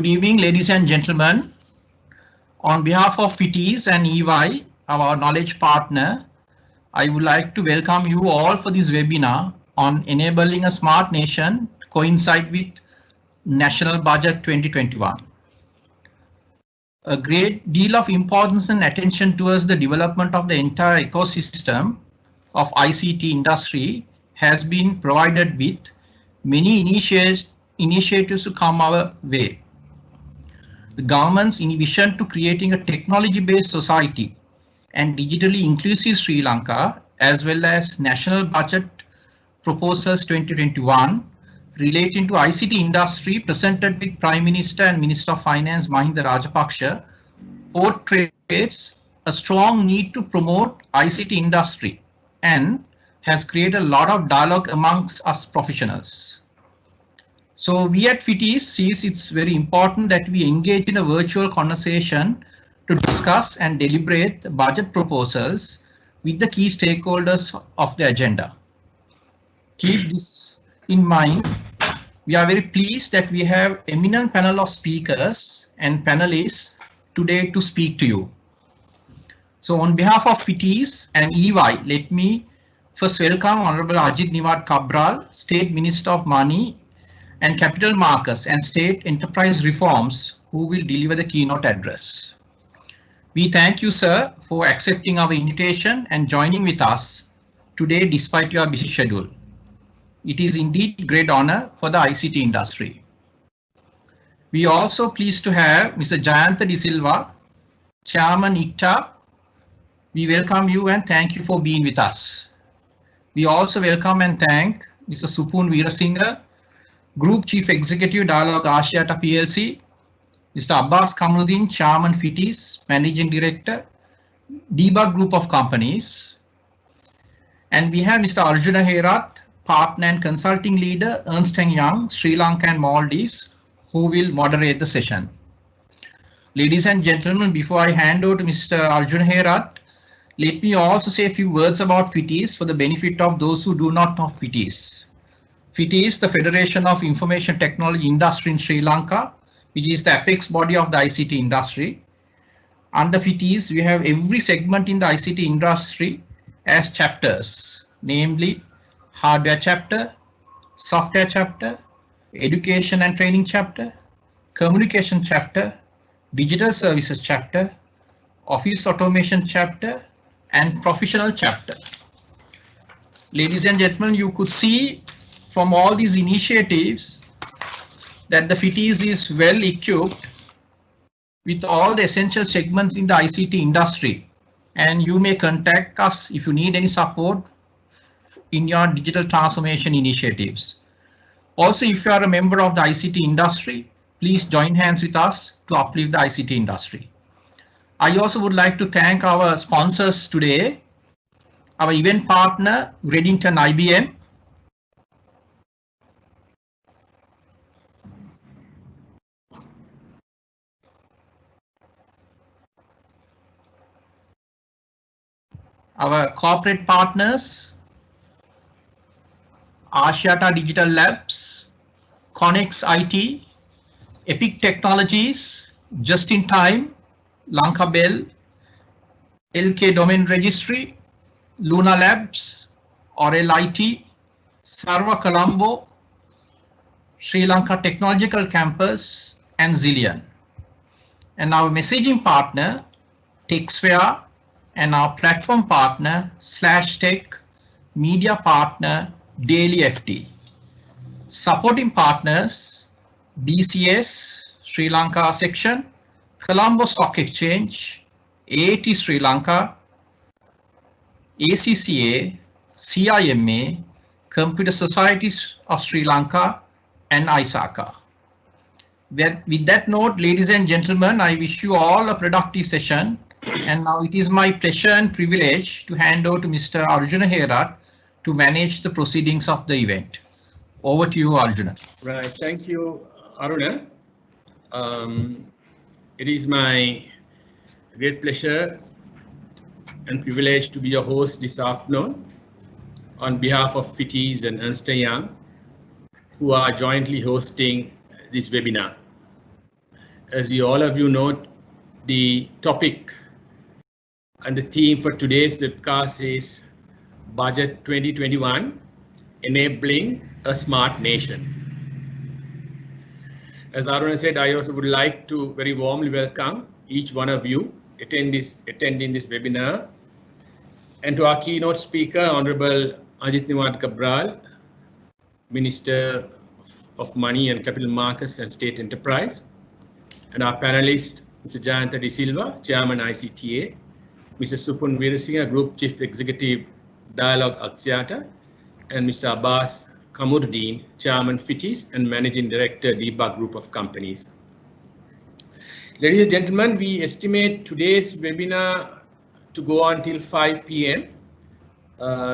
Good evening, ladies and gentlemen. On behalf of FITIS and EY, our knowledge partner, I would like to welcome you all for this webinar on enabling a smart nation to coincide with National Budget 2021. A great deal of importance and attention towards the development of the entire ecosystem of ICT industry has been provided with many initiatives to come our way. The government's vision to creating a technology-based society and digitally inclusive Sri Lanka, as well as National Budget Proposals 2021 relating to ICT industry presented with Prime Minister and Minister of Finance Mahinda Rajapaksa, portrays a strong need to promote ICT industry and has created a lot of dialogue amongst us professionals. So we at FITIS sees it's very important that we engage in a virtual conversation to discuss and deliberate the budget proposals with the key stakeholders of the agenda. Keep this in mind. We are very pleased that we have eminent panel of speakers and panelists today to speak to you. So on behalf of FITIS and EY, let me first welcome Honorable Ajith Nivard Cabraal, State Minister of Money and Capital Markets and State Enterprise Reforms, who will deliver the keynote address. We thank you, sir, for accepting our invitation and joining with us today despite your busy schedule. It is indeed great honor for the ICT industry. We are also pleased to have Mr. Jayantha De Silva, Chairman ICTA. We welcome you and thank you for being with us. We also welcome and thank Mr. Supun Weerasinghe, Group Chief Executive, Dialog Axiata PLC, Mr. Abbas Kamrudeen, Chairman FITIS, Managing Director, Debug Group of Companies. And we have Mr. Arjuna Herath, Partner and Consulting Leader, Ernst Young, Sri Lanka and Maldives, who will moderate the session. Ladies and gentlemen, before I hand over to Mr. Arjuna Herath, let me also say a few words about FITIS for the benefit of those who do not know FITIS. FITIS, the Federation of Information Technology Industry in Sri Lanka, which is the apex body of the ICT industry. Under FITIS, we have every segment in the ICT industry as chapters, namely hardware chapter, software chapter, education and training chapter, communication chapter, digital services chapter, office automation chapter, and professional chapter. Ladies and gentlemen, you could see from all these initiatives that the FITIS is well equipped with all the essential segments in the ICT industry, and you may contact us if you need any support in your digital transformation initiatives. Also, if you are a member of the ICT industry, please join hands with us to uplift the ICT industry. I also would like to thank our sponsors today, our event partner, Reddington IBM, our corporate partners, Axiata Digital Labs, Connex IT, Epic Technologies, Just in Time, Lanka Bell, LK Domain Registry, Luna Labs, Orel IT, Sarva Colombo, Sri Lanka Technological Campus, and Zillion. And our messaging partner, TechSphere, and our platform partner, /Tech, media partner, Daily FT. Supporting partners, BCS, Sri Lanka section, Colombo Stock Exchange, AAT Sri Lanka, ACCA, CIMA, Computer Societies of Sri Lanka, and ICTA. With that note, ladies and gentlemen, I wish you all a productive session. And now it is my pleasure and privilege to hand over to Mr. Arjuna Herath to manage the proceedings of the event. Over to you, Arjuna. Right, thank you, Aruna. It is my great pleasure and privilege to be your host this afternoon on behalf of FITIS and Ernst Young, who are jointly hosting this webinar. as all of you know, the topic and the theme for today's webcast is Budget 2021, Enabling a Smart Nation. As Arjuna said, I also would like to very warmly welcome each one of you attending this webinar, and to our keynote speaker, Honorable Ajith Nivard Cabraal, Minister of Money and Capital Markets and State Enterprise, and our panelists, Mr. Jayantha De Silva, Chairman ICTA, Mr. Supun Weerasinghe, Group Chief Executive, Dialog Axiata, and Mr. Abbas Kamrudeen, Chairman FITIS and Managing Director, Debug Group of Companies. Ladies and gentlemen, we estimate today's webinar to go until 5 p.m.,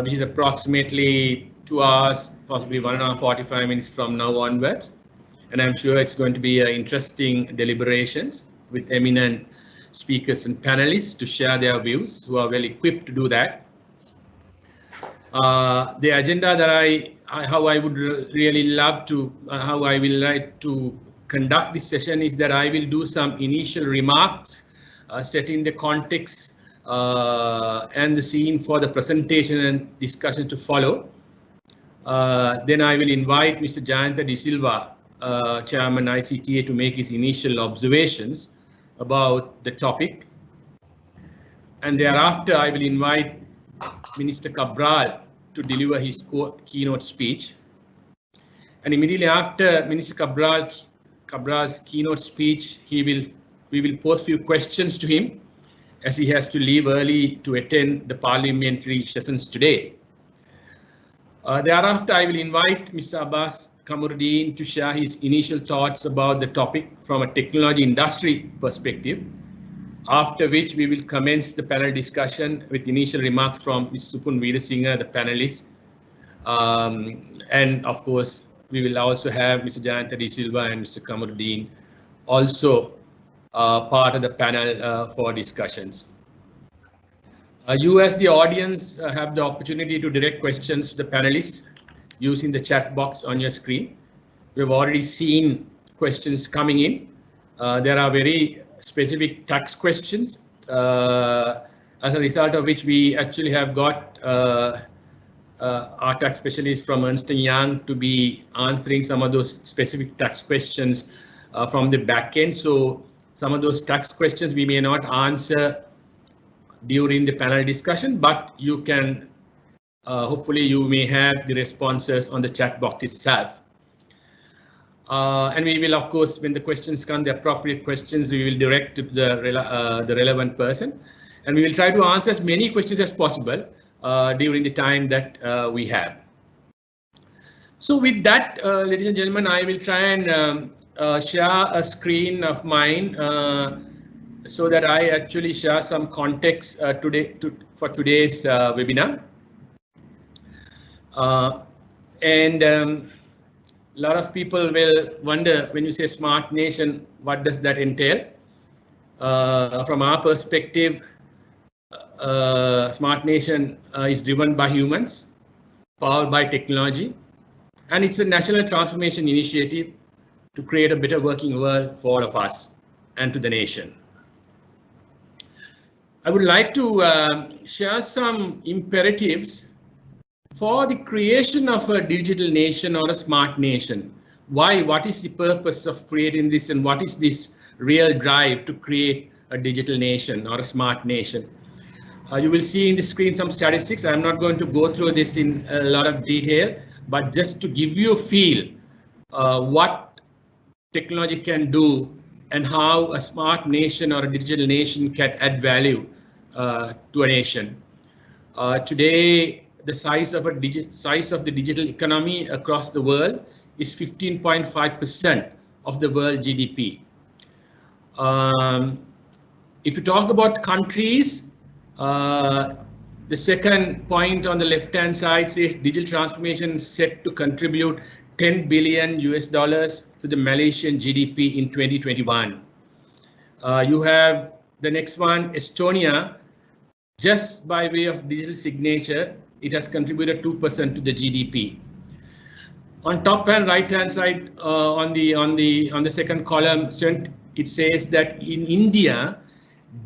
which is approximately 2 hours, possibly 1 hour 45 minutes from now onwards. And I'm sure it's going to be interesting deliberations with eminent speakers and panelists to share their views, who are well equipped to do that. The agenda that how I would really love to, how I will like to conduct this session is that I will do some initial remarks, setting the context and the scene for the presentation and discussion to follow. Then I will invite Mr. Jayantha De Silva, Chairman ICTA, to make his initial observations about the topic. And thereafter, I will invite Minister Cabraal to deliver his keynote speech. And immediately after Minister Cabraal's keynote speech, we will pose few questions to him, as he has to leave early to attend the parliamentary sessions today. Thereafter, I will invite Mr. Abbas Kamrudeen to share his initial thoughts about the topic from a technology industry perspective, after which we will commence the panel discussion with initial remarks from Mr. Supun Weerasinghe, the panelist. And of course, we will also have Mr. Jayantha De Silva and Mr. Kamrudeen also part of the panel for discussions. You as the audience have the opportunity to direct questions to the panelists using the chat box on your screen. We've already seen questions coming in. There are very specific tax questions, as a result of which we actually have got our tax specialist from Ernst Young to be answering some of those specific tax questions from the back end. So some of those tax questions we may not answer during the panel discussion, but you can, hopefully you may have the responses on the chat box itself. And we will, of course, when the questions come, the appropriate questions, we will direct to the relevant person. And we will try to answer as many questions as possible during the time that we have. So with that, ladies and gentlemen, I will try and share a screen of mine so that I actually share some context for today's webinar. A lot of people will wonder, when you say smart nation, what does that entail? From our perspective, smart nation is driven by humans, powered by technology, and it's a national transformation initiative to create a better working world for all of us and to the nation. I would like to share some imperatives for the creation of a digital nation or a smart nation. Why? What is the purpose of creating this, and what is this real drive to create a digital nation or a smart nation? You will see in the screen some statistics. I'm not going to go through this in a lot of detail, but just to give you a feel what technology can do and how a smart nation or a digital nation can add value to a nation. Today, the size of the digital economy across the world is 15.5% of the world GDP. If you talk about countries, the second point on the left-hand side says digital transformation is set to contribute $10 billion to the Malaysian GDP in 2021. You have the next one, Estonia. Just by way of digital signature, it has contributed 2% to the GDP. On top and right-hand side, on the second column, it says that in India,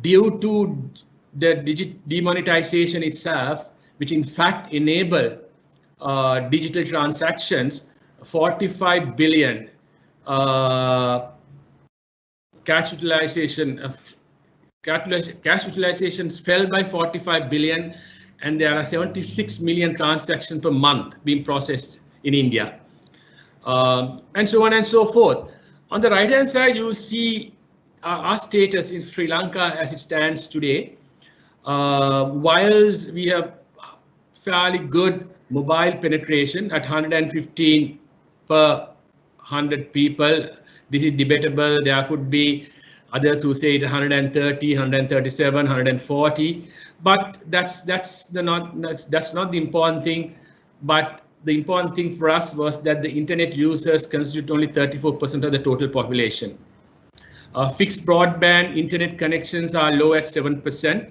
due to the demonetization itself, which in fact enable digital transactions, 45 billion cash utilizations fell by 45 billion, and there are 76 million transactions per month being processed in India, and so on and so forth. On the right hand side, you will see our status in Sri Lanka as it stands today. Whilst we have fairly good mobile penetration at 115 per 100 people, this is debatable. There could be others who say it's 130, 137, 140, but that's not the important thing. But the important thing for us was that the internet users constitute only 34% of the total population. Fixed broadband internet connections are low at 7%,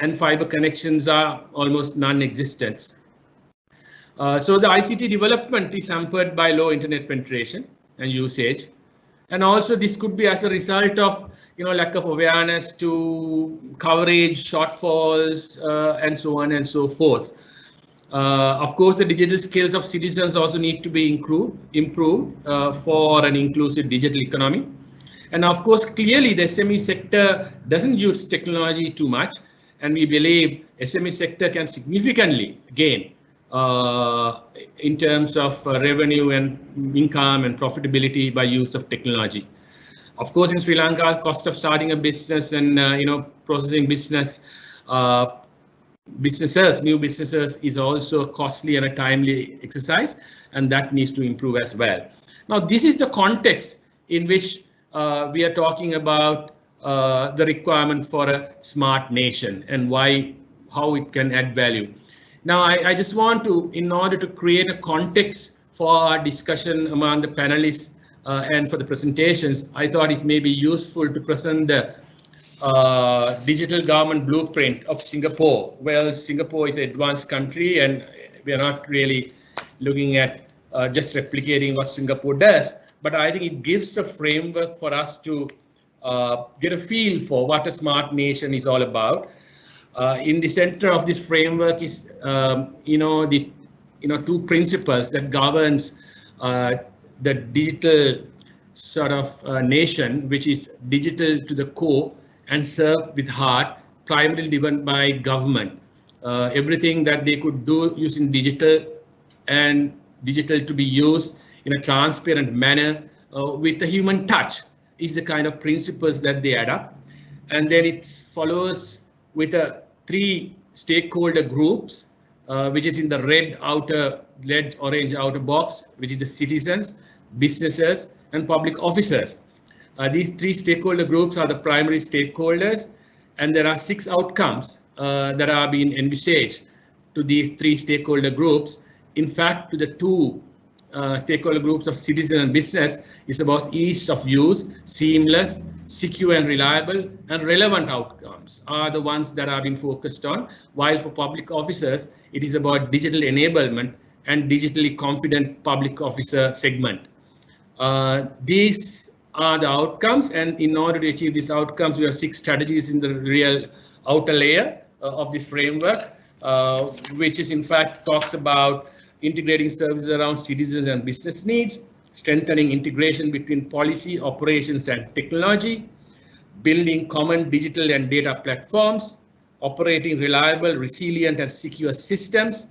and fiber connections are almost non-existent. So the ICT development is hampered by low internet penetration and usage, and also this could be as a result of lack of awareness to coverage shortfalls, and so on and so forth. Of course, the digital skills of citizens also need to be improved for an inclusive digital economy. And of course, clearly the SME sector doesn't use technology too much, and we believe SME sector can significantly gain in terms of revenue and income and profitability by use of technology. Of course, in Sri Lanka, cost of starting a business and processing new businesses is also costly and a timely exercise, and that needs to improve as well. Now, this is the context in which we are talking about the requirement for a smart nation and how it can add value. Now, I just want to, in order to create a context for our discussion among the panelists and for the presentations, I thought it may be useful to present the digital government blueprint of Singapore. Well, Singapore is an advanced country, and we are not really looking at just replicating what Singapore does, but I think it gives a framework for us to get a feel for what a smart nation is all about. In the center of this framework is the two principles that governs the digital sort of nation, which is digital to the core and served with heart, primarily driven by government. Everything that they could do using digital, and digital to be used in a transparent manner with a human touch is the kind of principles that they add up. And then it follows with three stakeholder groups, which is in the red-orange outer box, which is the citizens, businesses, and public officers. These three stakeholder groups are the primary stakeholders, and there are 6 outcomes that are being envisaged to these 3 stakeholder groups. In fact, to the 2 stakeholder groups of citizen and business is about ease of use, seamless, secure and reliable, and relevant outcomes are the ones that are being focused on, while for public officers, it is about digital enablement and digitally confident public officer segment. These are the outcomes, and in order to achieve these outcomes, we have 6 strategies in the real outer layer of this framework, which is in fact talks about integrating services around citizens and business needs, strengthening integration between policy, operations, and technology, building common digital and data platforms, operating reliable, resilient, and secure systems,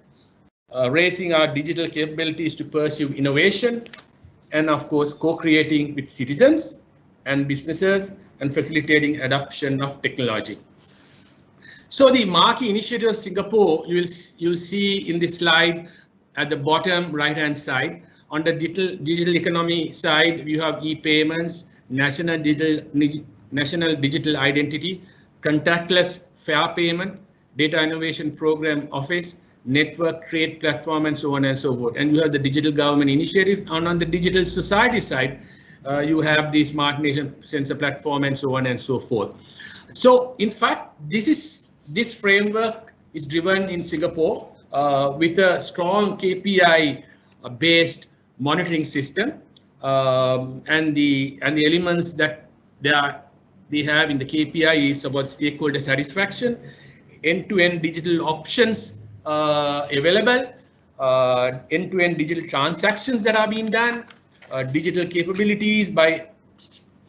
raising our digital capabilities to pursue innovation, and of course, co-creating with citizens and businesses and facilitating adoption of technology. So the marquee initiative of Singapore, you'll see in this slide at the bottom right-hand side. On the digital economy side, you have e-payments, national digital identity, contactless fair payment, data innovation program office, network trade platform, and so on and so forth. And you have the digital government initiative. And on the digital society side, you have the Smart Nation sensor platform, and so on and so forth. So in fact, this framework is driven in Singapore with a strong KPI based monitoring system, and the elements that they have in the KPI is about stakeholder satisfaction, end-to-end digital options available, end-to-end digital transactions that are being done, digital capabilities by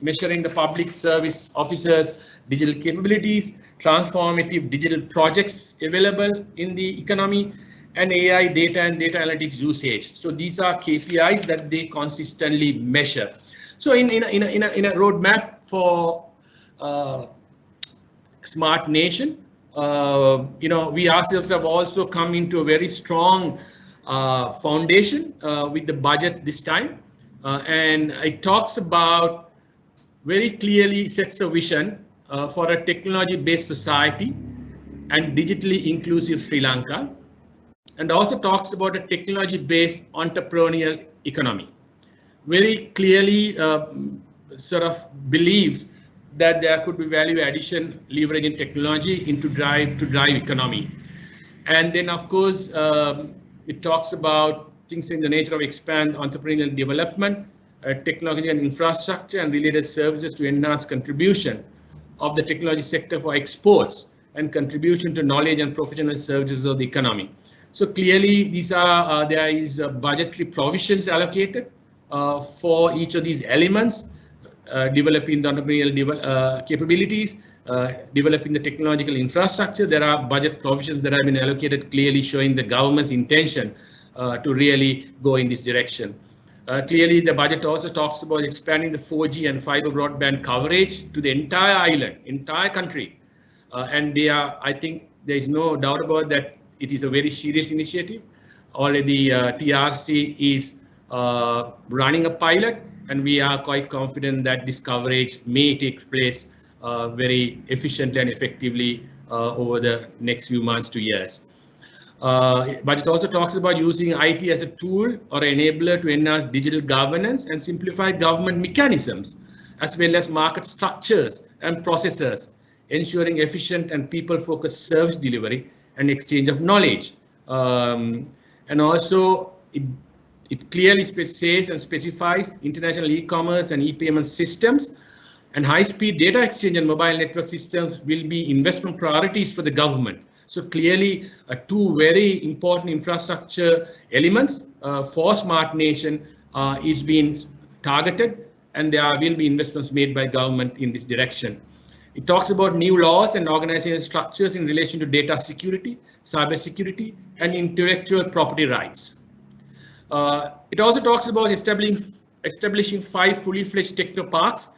measuring the public service officers' digital capabilities, transformative digital projects available in the economy, and AI data and data analytics usage. So these are KPIs that they consistently measure. So in a roadmap for Smart Nation, we ourselves have also come into a very strong foundation with the budget this time, and it talks about very clearly sets a vision for a technology-based society and digitally inclusive Sri Lanka, and also talks about a technology-based entrepreneurial economy. Very clearly sort of believes that there could be value addition leveraging technology into drive economy. And then of course it talks about things in the nature of expand entrepreneurial development, technology and infrastructure and related services to enhance contribution of the technology sector for exports and contribution to knowledge and professional services of the economy. So clearly these are there is budgetary provisions allocated for each of these elements, developing the entrepreneurial capabilities, developing the technological infrastructure. There are budget provisions that have been allocated, clearly showing the government's intention to really go in this direction. Clearly, the budget also talks about expanding the 4G and fiber broadband coverage to the entire island, entire country. And I think there is no doubt about that. It is a very serious initiative. Already TRC is running a pilot, and we are quite confident that this coverage may take place very efficiently and effectively over the next few months to years. But it also talks about using IT as a tool or enabler to enhance digital governance and simplify government mechanisms, as well as market structures and processes, ensuring efficient and people-focused service delivery and exchange of knowledge. And also it clearly says and specifies international e-commerce and e-payment systems and high-speed data exchange and mobile network systems will be investment priorities for the government. So clearly two very important infrastructure elements for Smart Nation is being targeted, and there will be investments made by government in this direction. It talks about new laws and organizational structures in relation to data security, cyber security, and intellectual property rights. It also talks about establishing 5 fully fledged technoparks,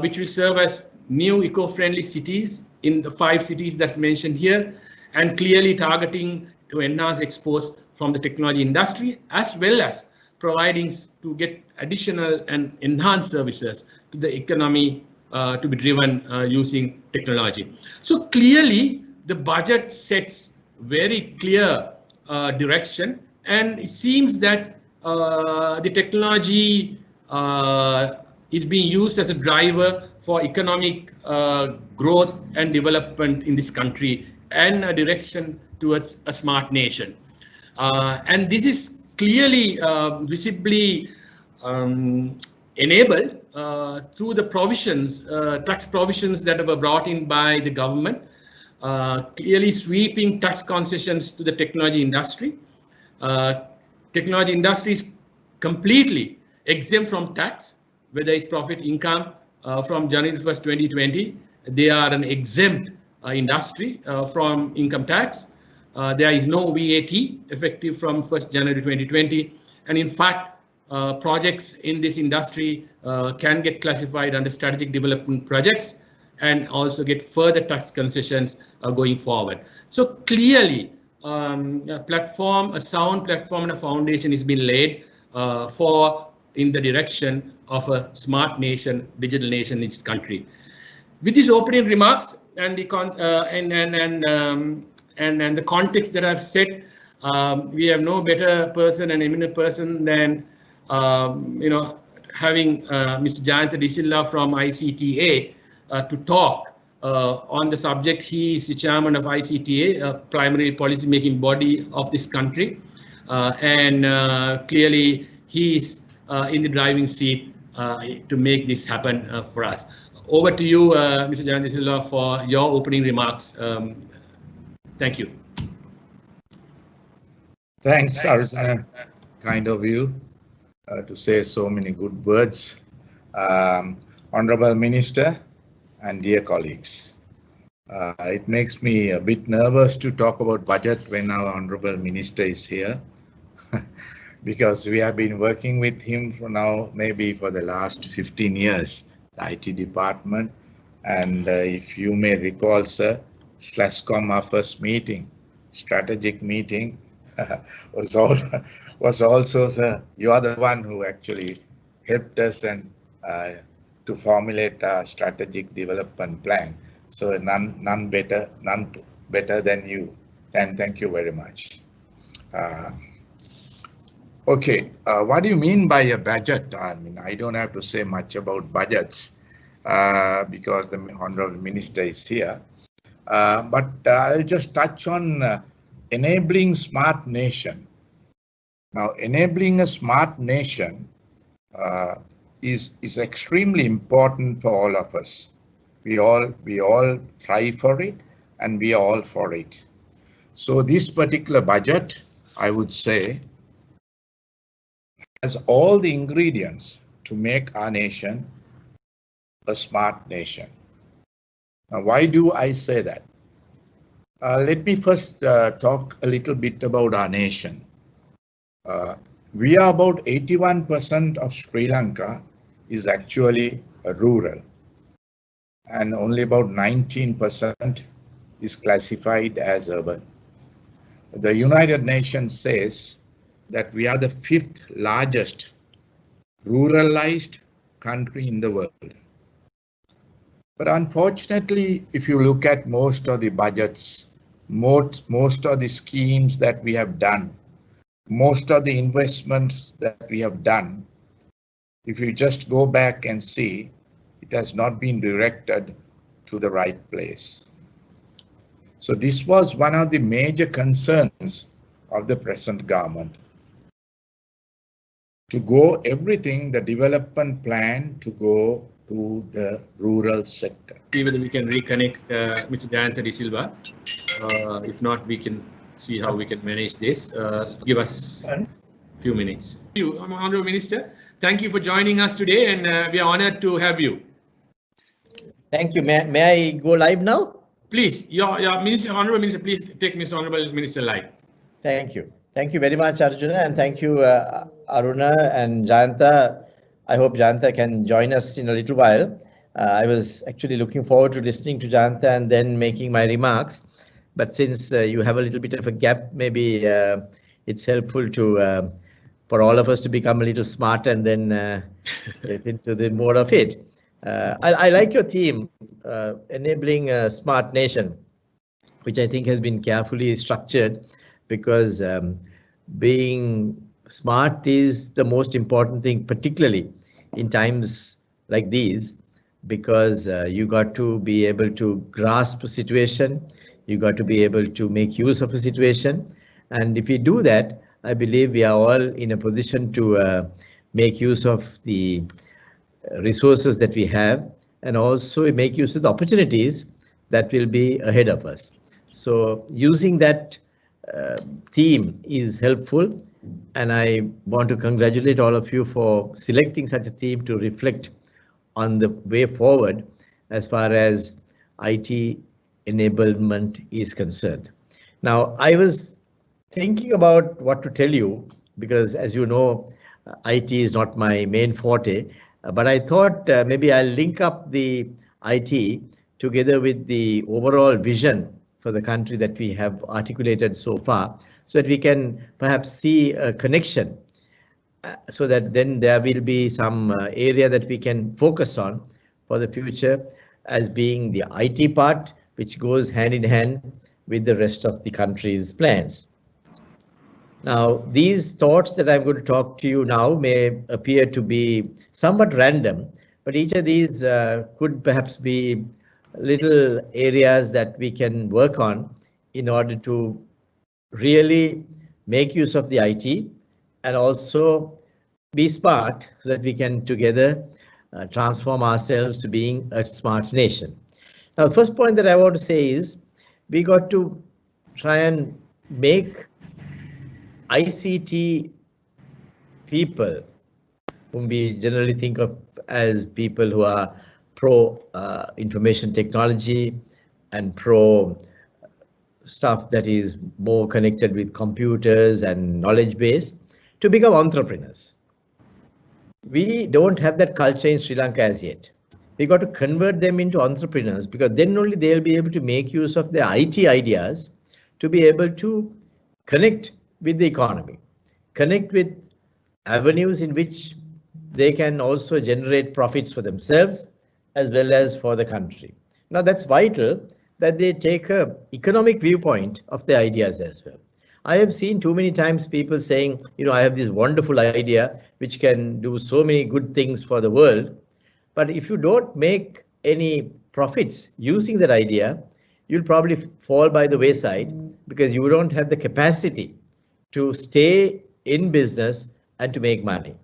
which will serve as new eco-friendly cities in the 5 cities that's mentioned here, and clearly targeting to enhance exports from the technology industry, as well as providing to get additional and enhanced services to the economy to be driven using technology. So clearly the budget sets very clear direction, and it seems that the technology is being used as a driver for economic growth and development in this country and a direction towards a smart nation. And this is clearly visibly enabled through the provisions, tax provisions that were brought in by the government, clearly sweeping tax concessions to the technology industry. Technology industry is completely exempt from tax, whether it's profit income from January 1st, 2020. They are an exempt industry from income tax. There is no VAT effective from 1st January 2020. And in fact, projects in this industry can get classified under strategic development projects and also get further tax concessions going forward. So clearly, a sound platform and a foundation is being laid in the direction of a smart nation, digital nation in this country. With these opening remarks and the the context that I've set, we have no better person and eminent person than having Mr. Jayantha De Silva from ICTA to talk on the subject. He is the chairman of ICTA, a primary policy-making body of this country, and clearly he is in the driving seat to make this happen for us. Over to you, Mr. Jayantha De Silva, for your opening remarks. Thank you. Thanks, Arjuna. Kind of you to say so many good words. Honorable Minister and dear colleagues. It makes me a bit nervous to talk about budget when our Honorable Minister is here because we have been working with him for now, maybe for the last 15 years, the IT department. And if you may recall, sir, /com, our first meeting, strategic meeting, was also, sir, you are the one who actually helped us and to formulate a strategic development plan. So none better than you. And thank you very much. Okay, what do you mean by a budget? I mean, I don't have to say much about budgets because the Honorable Minister is here. But I'll just touch on enabling smart nation. Now, enabling a smart nation is extremely important for all of us. We all thrive for it, and we are all for it. So this particular budget, I would say, has all the ingredients to make our nation a smart nation. Now, why do I say that? Let me first talk a little bit about our nation. We are about 81% of Sri Lanka is actually rural, and only about 19% is classified as urban. The United Nations says that we are the 5th largest ruralized country in the world. But unfortunately, if you look at most of the budgets, most of the schemes that we have done, most of the investments that we have done, if you just go back and see, it has not been directed to the right place. So this was one of the major concerns of the present government. To go everything, the development plan to go to the rural sector. See whether we can reconnect Mr. Jayantha De Silva. If not, we can see how we can manage this. Give us a few minutes. You, Honorable Minister, thank you for joining us today, and we are honored to have you. Thank you. May I go live now? Please, your Minister, Honorable Minister, please take Mr. Honorable Minister live. Thank you. Thank you very much, Arjuna, and thank you, Aruna and Jayantha. I hope Jayantha can join us in a little while. I was actually looking forward to listening to Jayantha and then making my remarks. But since you have a little bit of a gap, maybe it's helpful to for all of us to become a little smart and then get into the mode of it. I like your theme, enabling a smart nation, which I think has been carefully structured, because being smart is the most important thing, particularly in times like these, because you got to be able to grasp a situation, you got to be able to make use of a situation. And if we do that, I believe we are all in a position to make use of the resources that we have, and also make use of the opportunities that will be ahead of us. So using that theme is helpful, and I want to congratulate all of you for selecting such a theme to reflect on the way forward as far as IT enablement is concerned. Now, I was thinking about what to tell you, because as you know, IT is not my main forte, but I thought maybe I'll link up the IT together with the overall vision for the country that we have articulated so far, so that we can perhaps see a connection, so that then there will be some area that we can focus on for the future as being the IT part, which goes hand in hand with the rest of the country's plans. Now, these thoughts that I'm going to talk to you now may appear to be somewhat random, but each of these could perhaps be little areas that we can work on in order to really make use of the IT, and also be smart so that we can together transform ourselves to being a smart nation. Now, the first point that I want to say is we got to try and make ICT people, whom we generally think of as people who are pro information technology and pro stuff that is more connected with computers and knowledge base, to become entrepreneurs. We don't have that culture in Sri Lanka as yet. We got to convert them into entrepreneurs, because then only they'll be able to make use of their IT ideas to be able to connect with the economy, connect with avenues in which they can also generate profits for themselves as well as for the country. Now, that's vital that they take an economic viewpoint of the ideas as well. I have seen too many times people saying, I have this wonderful idea which can do so many good things for the world. But if you don't make any profits using that idea, you'll probably fall by the wayside because you don't have the capacity to stay in business and to make money.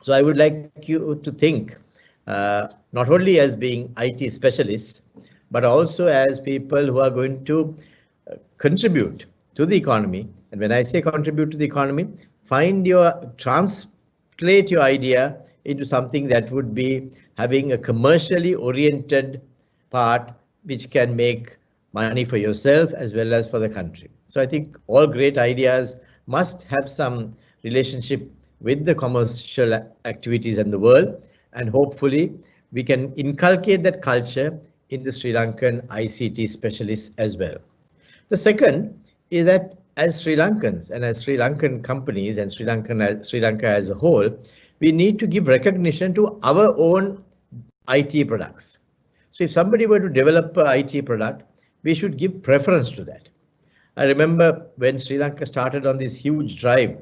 So I would like you to think not only as being IT specialists, but also as people who are going to contribute to the economy. And when I say contribute to the economy, translate your idea into something that would be having a commercially oriented part which can make money for yourself as well as for the country. So I think all great ideas must have some relationship with the commercial activities in the world, and hopefully we can inculcate that culture in the Sri Lankan ICT specialists as well. The second is that as Sri Lankans and as Sri Lankan companies and Sri Lanka as a whole, we need to give recognition to our own IT products. So if somebody were to develop an IT product, we should give preference to that. I remember when Sri Lanka started on this huge drive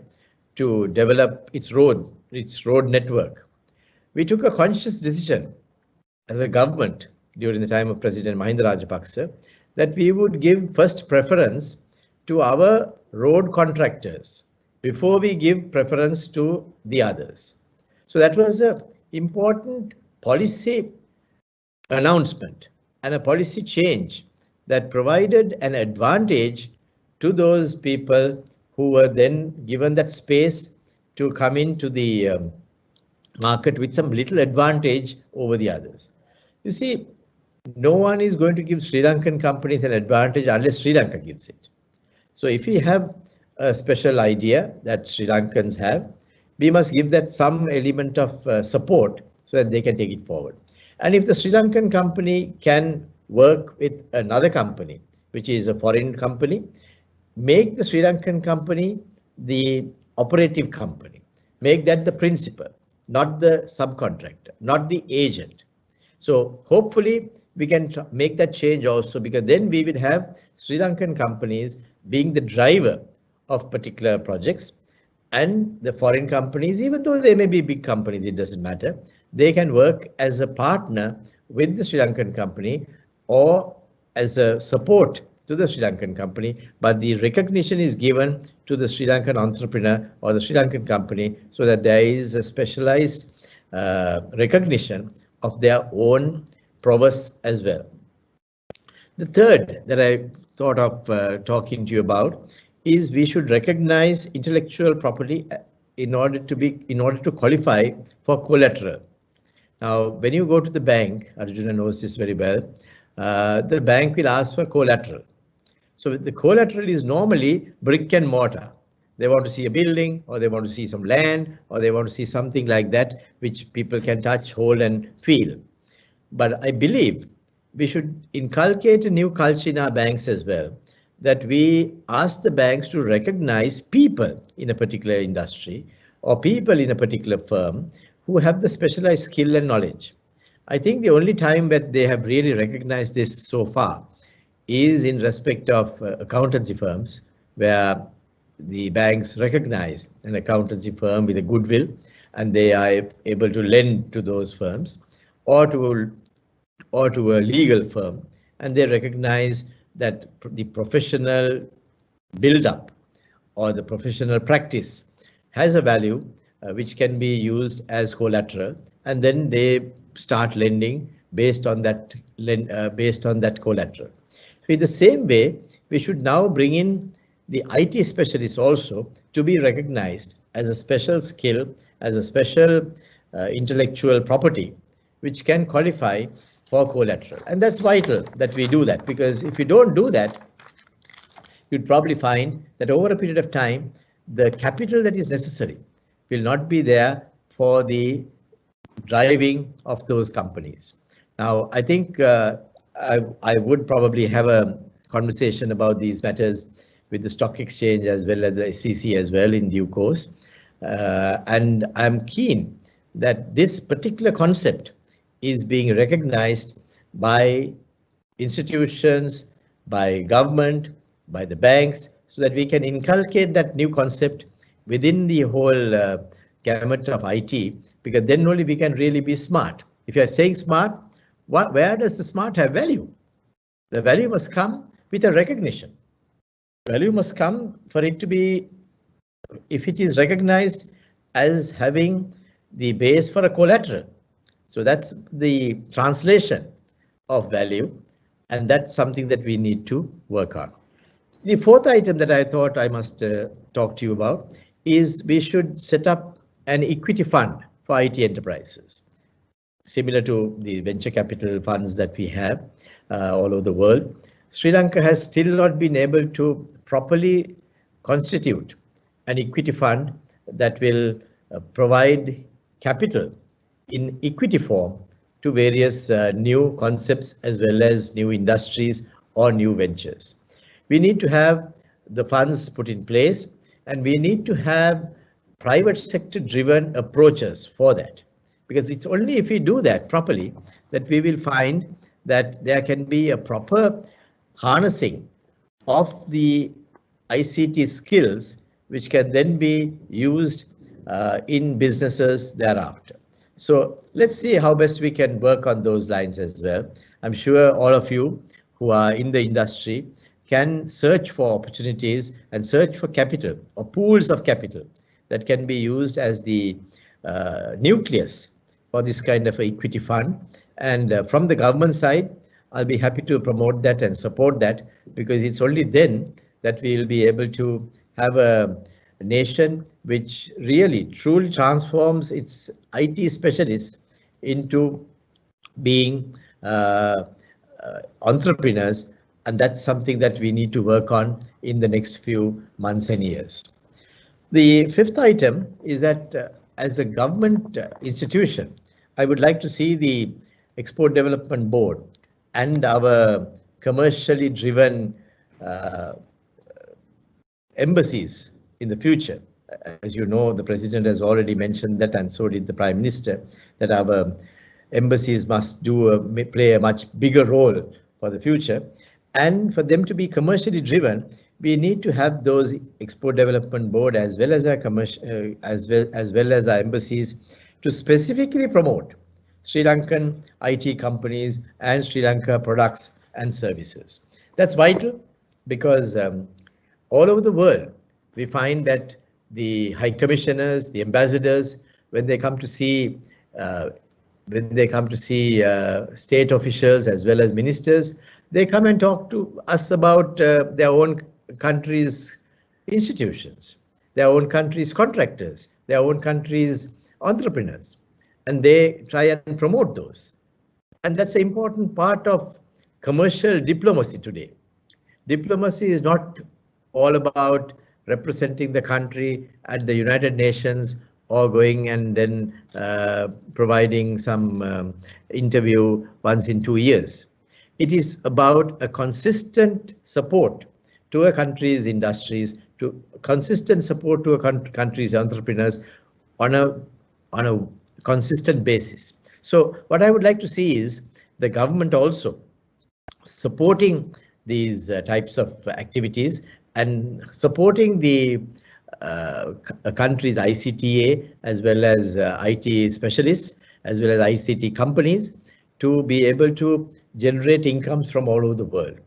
to develop its road network, we took a conscious decision as a government during the time of President Mahinda Rajapaksa that we would give first preference to our road contractors before we give preference to the others. So that was an important policy announcement and a policy change that provided an advantage to those people who were then given that space to come into the market with some little advantage over the others. You see, no one is going to give Sri Lankan companies an advantage unless Sri Lanka gives it. So if we have a special idea that Sri Lankans have, we must give that some element of support so that they can take it forward. And if the Sri Lankan company can work with another company, which is a foreign company, make the Sri Lankan company the operative company, make that the principal, not the subcontractor, not the agent. So hopefully we can make that change also, because then we will have Sri Lankan companies being the driver of particular projects, and the foreign companies, even though they may be big companies, it doesn't matter, they can work as a partner with the Sri Lankan company or as a support to the Sri Lankan company, but the recognition is given to the Sri Lankan entrepreneur or the Sri Lankan company so that there is a specialized recognition of their own prowess as well. The third that I thought of talking to you about is we should recognize intellectual property in order to qualify for collateral. Now, when you go to the bank, Arjuna knows this very well, the bank will ask for collateral. So the collateral is normally brick and mortar. They want to see a building, or they want to see some land, or they want to see something like that, which people can touch, hold and feel. But I believe we should inculcate a new culture in our banks as well, that we ask the banks to recognize people in a particular industry or people in a particular firm who have the specialized skill and knowledge. I think the only time that they have really recognized this so far is in respect of accountancy firms, where the banks recognize an accountancy firm with a goodwill and they are able to lend to those firms, or to a legal firm, and they recognize that the professional build-up or the professional practice has a value which can be used as collateral, and then they start lending based on that collateral. So in the same way, we should now bring in the IT specialists also to be recognized as a special skill, as a special intellectual property, which can qualify for collateral. And that's vital that we do that, because if you don't do that, you'd probably find that over a period of time, the capital that is necessary will not be there for the driving of those companies. Now, I think I would probably have a conversation about these matters with the stock exchange as well as the SEC as well in due course. And I'm keen that this particular concept is being recognized by institutions, by government, by the banks, so that we can inculcate that new concept within the whole gamut of IT, because then only we can really be smart. If you're saying smart, where does the smart have value? The value must come with a recognition. Value must come for it to be, if it is recognized as having the base for a collateral. So that's the translation of value, and that's something that we need to work on. The fourth item that I thought I must talk to you about is we should set up an equity fund for IT enterprises, similar to the venture capital funds that we have all over the world. Sri Lanka has still not been able to properly constitute an equity fund that will provide capital in equity form to various new concepts as well as new industries or new ventures. We need to have the funds put in place, and we need to have private sector driven approaches for that, because it's only if we do that properly that we will find that there can be a proper harnessing of the ICT skills, which can then be used in businesses thereafter. So let's see how best we can work on those lines as well. I'm sure all of you who are in the industry can search for opportunities and search for capital or pools of capital that can be used as the nucleus for this kind of equity fund. And from the government side, I'll be happy to promote that and support that, because it's only then that we will be able to have a nation which really truly transforms its IT specialists into being entrepreneurs, and that's something that we need to work on in the next few months and years. The fifth item is that as a government institution, I would like to see the Export Development Board and our commercially driven embassies in the future. As you know, the President has already mentioned that, and so did the Prime Minister, that our embassies must play a much bigger role for the future. And for them to be commercially driven, we need to have those Export Development Board as well as our commercial as well as our embassies to specifically promote Sri Lankan IT companies and Sri Lanka products and services. That's vital, because all over the world we find that the high commissioners, the ambassadors, when they come to see state officials as well as ministers, they come and talk to us about their own country's institutions, their own country's contractors, their own country's entrepreneurs, and they try and promote those. And that's an important part of commercial diplomacy today. Diplomacy is not all about representing the country at the United Nations or going and then providing some interview once in 2 years. It is about a consistent support to a country's industries, to consistent support to a country's entrepreneurs on a consistent basis. So what I would like to see is the government also supporting these types of activities and supporting the country's ICTA as well as IT specialists as well as ICT companies to be able to generate incomes from all over the world.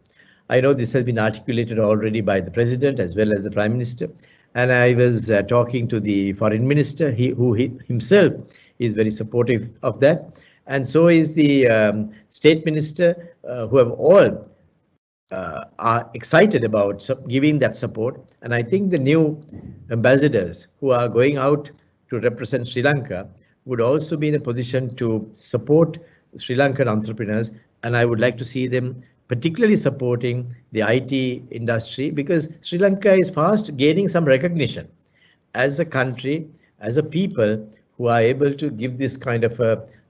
I know this has been articulated already by the President as well as the Prime Minister, And I was talking to the foreign minister, who himself is very supportive of that. And so is the state minister, who have all are excited about giving that support. And I think the new ambassadors who are going out to represent Sri Lanka would also be in a position to support Sri Lankan entrepreneurs. And I would like to see them particularly supporting the IT industry, because Sri Lanka is fast gaining some recognition as a country, as a people who are able to give this kind of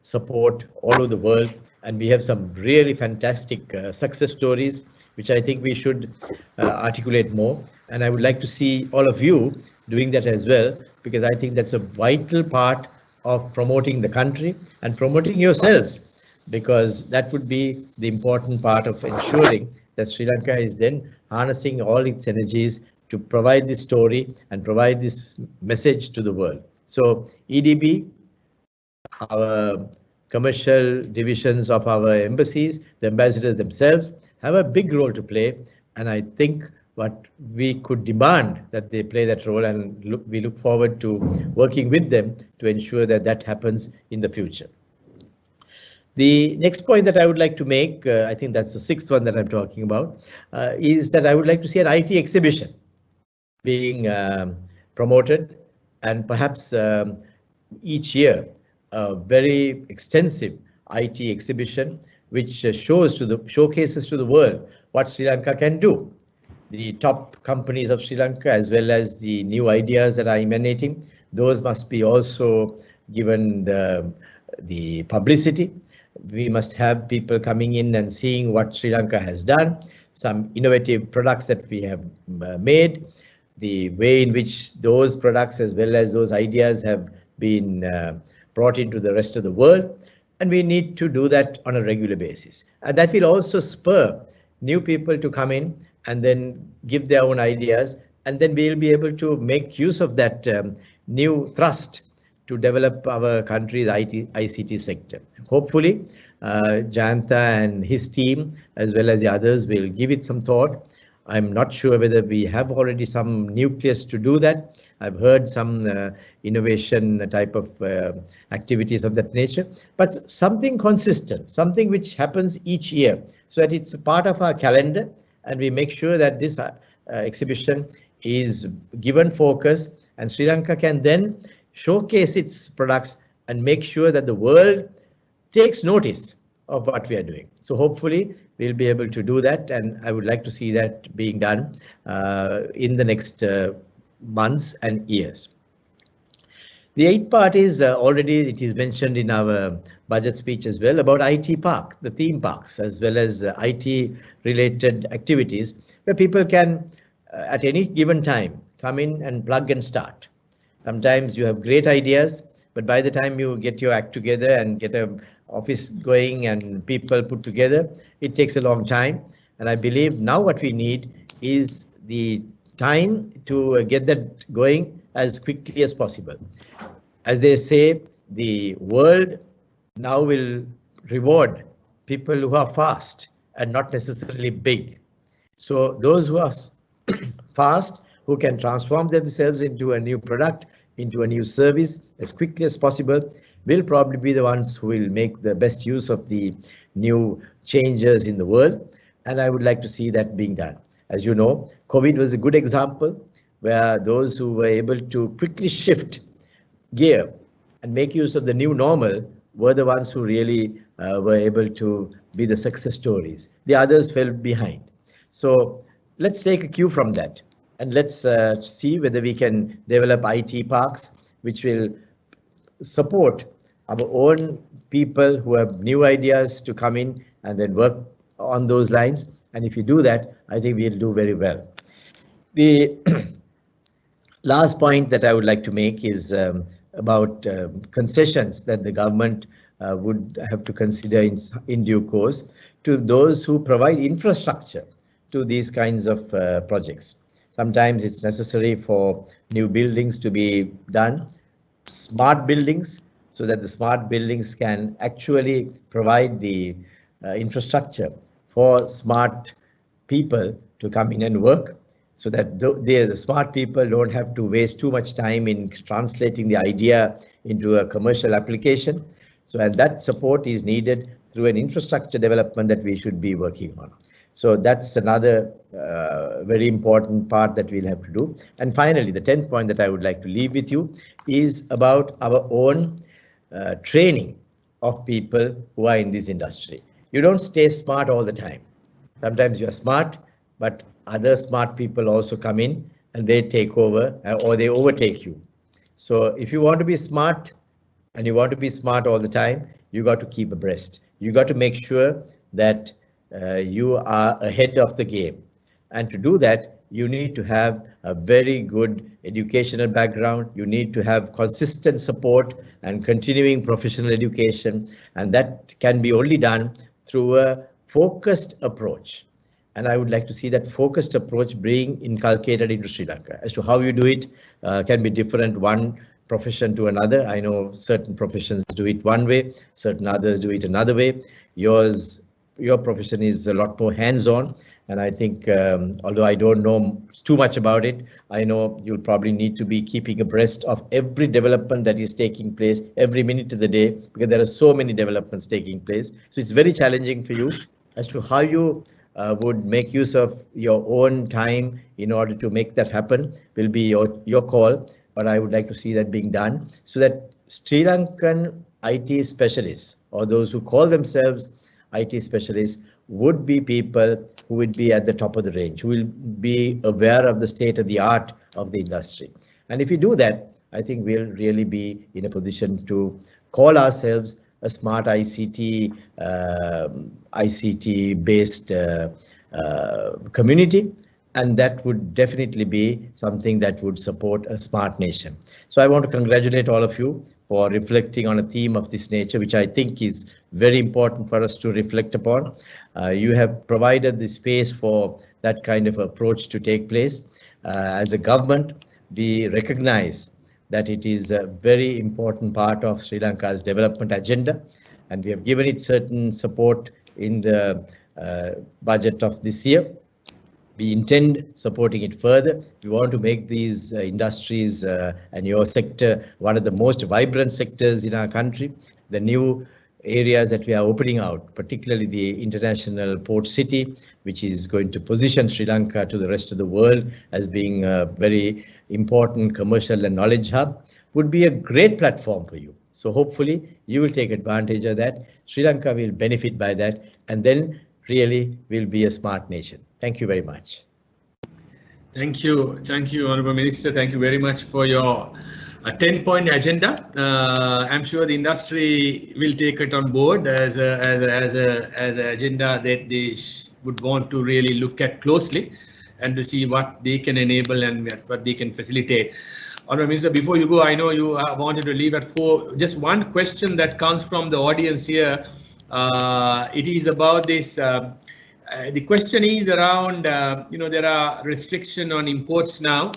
support all over the world. And we have some really fantastic success stories, which I think we should articulate more. And I would like to see all of you doing that as well, because I think that's a vital part of promoting the country and promoting yourselves, because that would be the important part of ensuring that Sri Lanka is then harnessing all its energies to provide this story and provide this message to the world. So EDB, our commercial divisions of our embassies, the ambassadors themselves have a big role to play. And I think what we could demand that they play that role, and we look forward to working with them to ensure that that happens in the future. The next point that I would like to make, I think that's the sixth one that I'm talking about, is that I would like to see an IT exhibition being promoted, and perhaps each year a very extensive IT exhibition which showcases to the world what Sri Lanka can do. The top companies of Sri Lanka, as well as the new ideas that are emanating, those must be also given the publicity. We must have people coming in and seeing what Sri Lanka has done, some innovative products that we have made, the way in which those products as well as those ideas have been brought into the rest of the world. And we need to do that on a regular basis. And that will also spur new people to come in and then give their own ideas. And then we'll be able to make use of that new thrust to develop our country's ICT sector. Hopefully, Jayantha and his team, as well as the others, will give it some thought. I'm not sure whether we have already some nucleus to do that. I've heard some innovation type of activities of that nature, but something consistent, something which happens each year, so that it's a part of our calendar, and we make sure that this exhibition is given focus, and Sri Lanka can then showcase its products and make sure that the world takes notice of what we are doing. So hopefully we'll be able to do that, and I would like to see that being done in the next months and years. The eighth part is already it is mentioned in our budget speech as well, about IT park, the theme parks, as well as IT related activities where people can at any given time come in and plug and start. Sometimes you have great ideas, but by the time you get your act together and get a office going and people put together, it takes a long time. And I believe now what we need is the time to get that going as quickly as possible. As they say, the world now will reward people who are fast and not necessarily big. So those who are fast, who can transform themselves into a new product, into a new service as quickly as possible, will probably be the ones who will make the best use of the new changes in the world. And I would like to see that being done. As you know, COVID was a good example where those who were able to quickly shift gear and make use of the new normal were the ones who really were able to be the success stories. The others fell behind. So let's take a cue from that, and let's see whether we can develop IT parks which will support our own people who have new ideas to come in and then work on those lines. And if you do that, I think we'll do very well. The last point that I would like to make is about concessions that the government would have to consider in due course to those who provide infrastructure to these kinds of projects. Sometimes it's necessary for new buildings to be done, smart buildings, so that the smart buildings can actually provide the infrastructure for smart people to come in and work. so that the smart people don't have to waste too much time in translating the idea into a commercial application. So, and that support is needed through an infrastructure development that we should be working on. So that's another very important part that we'll have to do. And finally, the 10th point that I would like to leave with you is about our own training of people who are in this industry. You don't stay smart all the time. Sometimes you are smart, but other smart people also come in and they take over or they overtake you. So if you want to be smart and you want to be smart all the time, you got to keep abreast. You got to make sure that you are ahead of the game. And to do that, you need to have a very good educational background. You need to have consistent support and continuing professional education. And that can be only done through a focused approach. And I would like to see that focused approach being inculcated into Sri Lanka. As to how you do it can be different one profession to another. I know certain professions do it one way, certain others do it another way. Your profession is a lot more hands-on, and I think although I don't know too much about it, I know you'll probably need to be keeping abreast of every development that is taking place every minute of the day, because there are so many developments taking place. So it's very challenging for you as to how you would make use of your own time in order to make that happen. Will be your call, but I would like to see that being done so that Sri Lankan IT specialists, or those who call themselves IT specialists, would be people who would be at the top of the range, who will be aware of the state of the art of the industry. And if we do that, I think we'll really be in a position to call ourselves a smart ICT based community, and that would definitely be something that would support a smart nation. So I want to congratulate all of you for reflecting on a theme of this nature, which I think is very important for us to reflect upon. You have provided the space for that kind of approach to take place. As a government, we recognize that it is a very important part of Sri Lanka's development agenda, and we have given it certain support in the budget of this year. We intend supporting it further. We want to make these industries and your sector one of the most vibrant sectors in our country. The new areas that we are opening out, particularly the international port city, which is going to position Sri Lanka to the rest of the world as being a very important commercial and knowledge hub, would be a great platform for you. So hopefully you will take advantage of that. Sri Lanka will benefit by that, and then really will be a smart nation. Thank you very much. Thank you, Honourable Minister. Thank you very much for your 10-point agenda. I'm sure the industry will take it on board as an agenda that they would want to really look at closely and to see what they can enable and what they can facilitate. Honourable Minister, before you go, I know you wanted to leave at 4. Just one question that comes from the audience here. It is about this. The question is around, there are restrictions on imports now,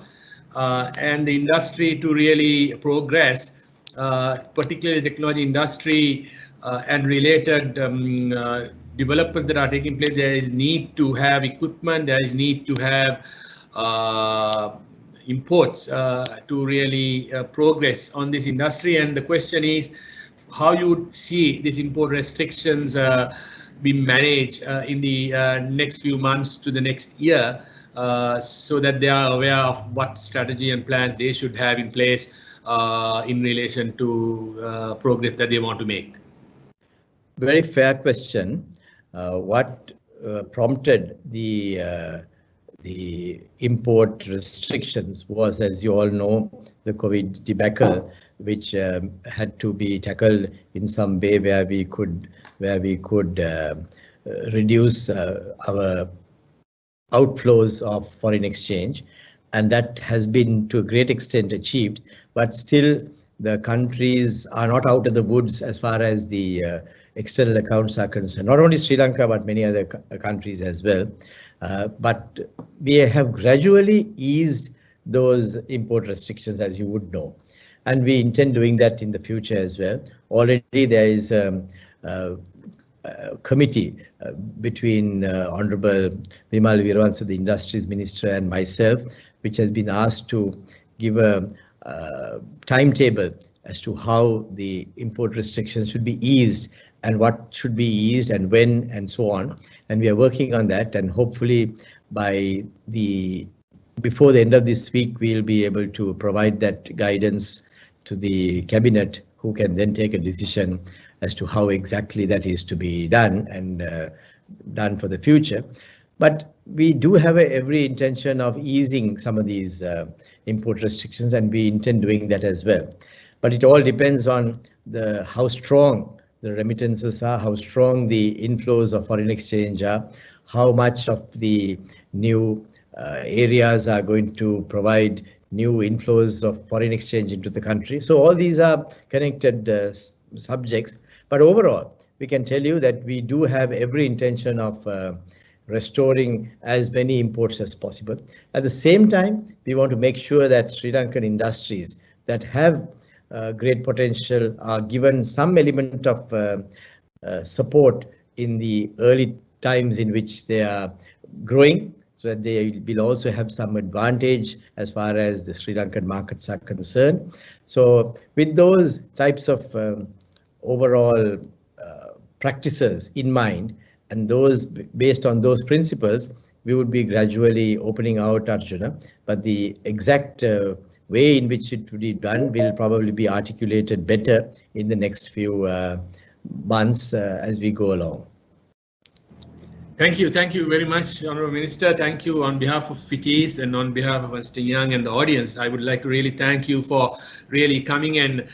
and the industry to really progress, particularly the technology industry and related developments that are taking place. There is need to have equipment, there is need to have imports to really progress on this industry. And the question is how you would see these import restrictions be managed in the next few months to the next year, so that they are aware of what strategy and plan they should have in place in relation to progress that they want to make. Very fair question. What prompted the import restrictions was, as you all know, the COVID debacle, which had to be tackled in some way where we could reduce our outflows of foreign exchange, and that has been to a great extent achieved. But still, the countries are not out of the woods as far as the external accounts are concerned. Not only Sri Lanka, but many other countries as well. But we have gradually eased those import restrictions, as you would know, and we intend doing that in the future as well. Already there is committee between Honorable Vimal Weerasinghe, the Industries Minister, and myself, which has been asked to give a timetable as to how the import restrictions should be eased and what should be eased and when and so on. And we are working on that, and hopefully before the end of this week, we'll be able to provide that guidance to the cabinet, who can then take a decision as to how exactly that is to be done and done for the future. But we do have every intention of easing some of these import restrictions, and we intend doing that as well. But it all depends on how strong the remittances are, how strong the inflows of foreign exchange are, how much of the new areas are going to provide new inflows of foreign exchange into the country. So all these are connected subjects. But overall, we can tell you that we do have every intention of restoring as many imports as possible. At the same time, we want to make sure that Sri Lankan industries that have great potential are given some element of support in the early times in which they are growing, so that they will also have some advantage as far as the Sri Lankan markets are concerned. So with those types of overall practices in mind, and those based on those principles, we would be gradually opening out Arjuna. But the exact way in which it will be done will probably be articulated better in the next few months as we go along. Thank you very much, Honourable Minister. Thank you on behalf of FITIS and on behalf of Ernst Young and the audience. I would like to really thank you for really coming and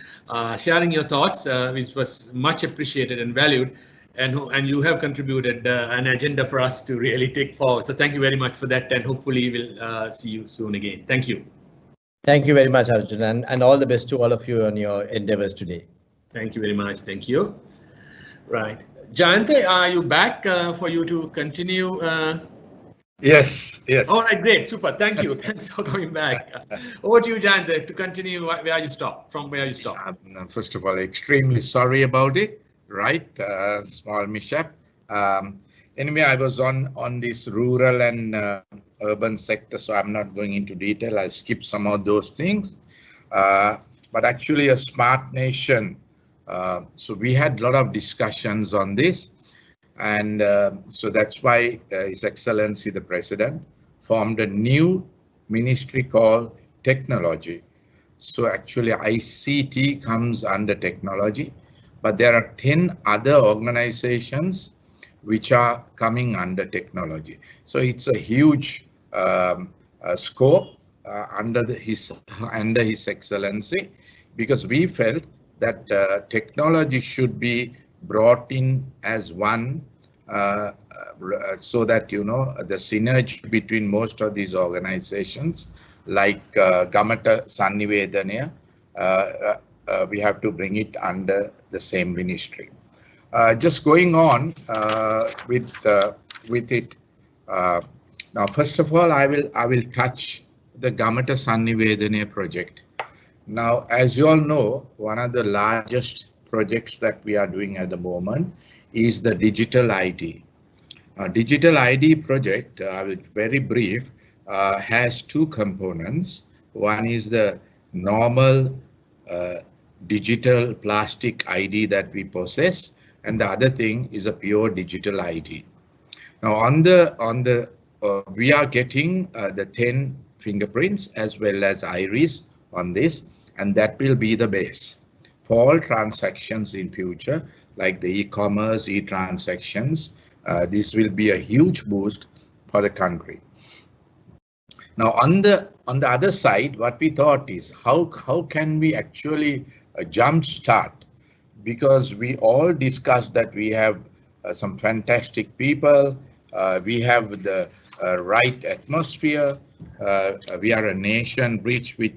sharing your thoughts, which was much appreciated and valued. And you have contributed an agenda for us to really take forward. So thank you very much for that, and hopefully we'll see you soon again. Thank you. Thank you very much, Arjuna, and all the best to all of you on your endeavors today. Thank you very much. Thank you. Right. Jayantha, are you back for you to continue? Yes. All right, great, super. Thank you. Thanks for coming back. Over to you, Jayantha, to continue where you stopped, from where you stopped. First of all, extremely sorry about it. Right, small mishap. Anyway, I was on this rural and urban sector, so I'm not going into detail. I'll skip some of those things. But actually, a smart nation. So we had a lot of discussions on this, and so that's why His Excellency the President formed a new ministry called Technology. So actually, ICT comes under technology. But there are 10 other organizations which are coming under technology. So it's a huge scope under His Excellency, because we felt that technology should be brought in as one, so that the synergy between most of these organizations, like Gamata Sannivedana, we have to bring it under the same ministry. Just going on with it. Now, first of all, I will touch the Gamata Sannivedana project. Now, as you all know, one of the largest projects that we are doing at the moment is the Digital ID. Digital ID project, very brief, has two components. One is the normal digital plastic ID that we possess, and the other thing is a pure digital ID. Now, we are getting the 10 fingerprints as well as iris on this, and that will be the base for all transactions in future, like the e-commerce, e-transactions. This will be a huge boost for the country. Now, on the other side, what we thought is how can we actually jumpstart, because we all discussed that we have some fantastic people, we have the right atmosphere, we are a nation rich with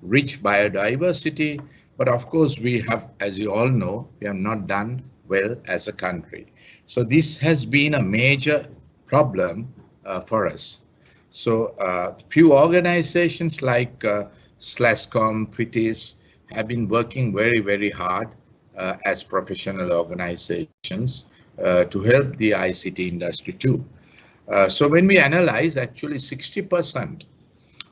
rich biodiversity, but of course we have, as you all know, we have not done well as a country. So this has been a major problem for us. So few organizations like SLASCOM, FITIS have been working very, very hard as professional organizations to help the ICT industry too. So when we analyze, actually 60%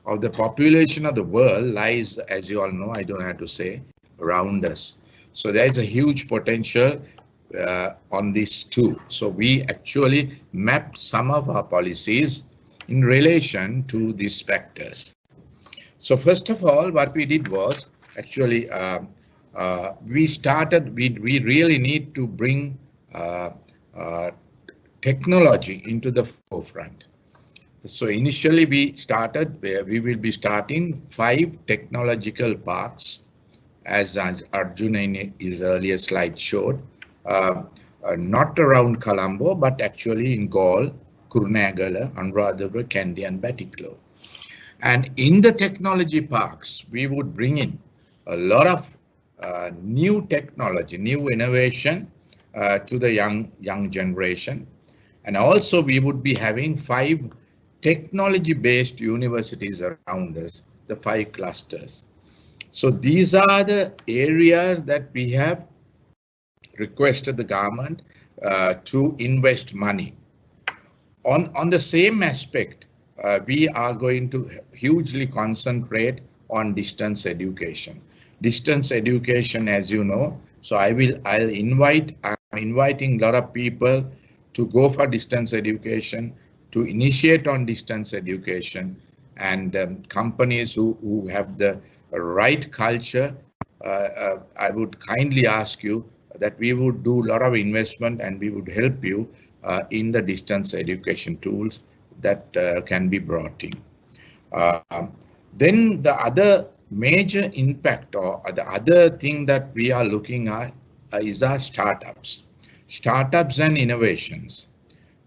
of the population of the world lies, as you all know, I don't have to say, around us. So there is a huge potential on this too. So we actually mapped some of our policies in relation to these factors. So first of all, what we did was actually we really need to bring technology into the forefront. So initially we started where we will be starting 5 technological parks, as Arjuna in his earlier slide showed, not around Colombo, but actually in Galle, Kurunegala, Anuradhapura, Kandy and Batticaloa. And in the technology parks, we would bring in a lot of new technology, new innovation to the young generation. And also we would be having 5 technology-based universities around us, the 5 clusters. So these are the areas that we have requested the government to invest money. On the same aspect, we are going to hugely concentrate on distance education. Distance education, as you know, so I'm inviting a lot of people to go for distance education, to initiate on distance education, and companies who have the right culture, I would kindly ask you that we would do a lot of investment and we would help you in the distance education tools that can be brought in. Then the other major impact or the other thing that we are looking at is our startups and innovations.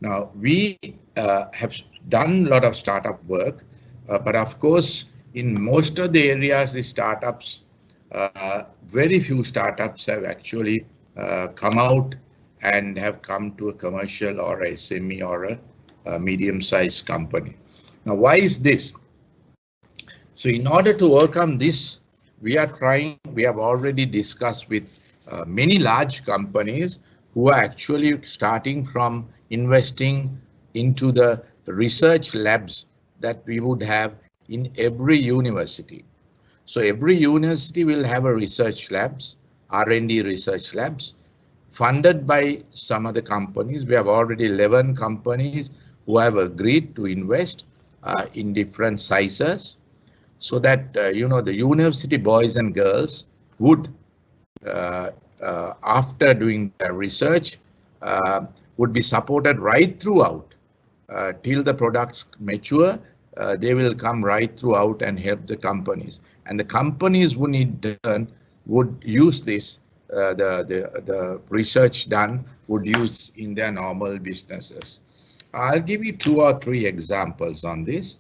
Now we have done a lot of startup work, but of course in most of the areas the startups, very few startups have actually come out and have come to a commercial or a SME or a medium-sized company. Now why is this? So in order to overcome this, we have already discussed with many large companies who are actually starting from investing into the research labs that we would have in every university. So every university will have a research labs, R&D research labs, funded by some of the companies. We have already 11 companies who have agreed to invest in different sizes, so that the university boys and girls would, after doing their research, would be supported right throughout till the products mature. They will come right throughout and help the companies, and the companies who in turn would use this, the research done would use in their normal businesses. I'll give you 2 or 3 examples on this.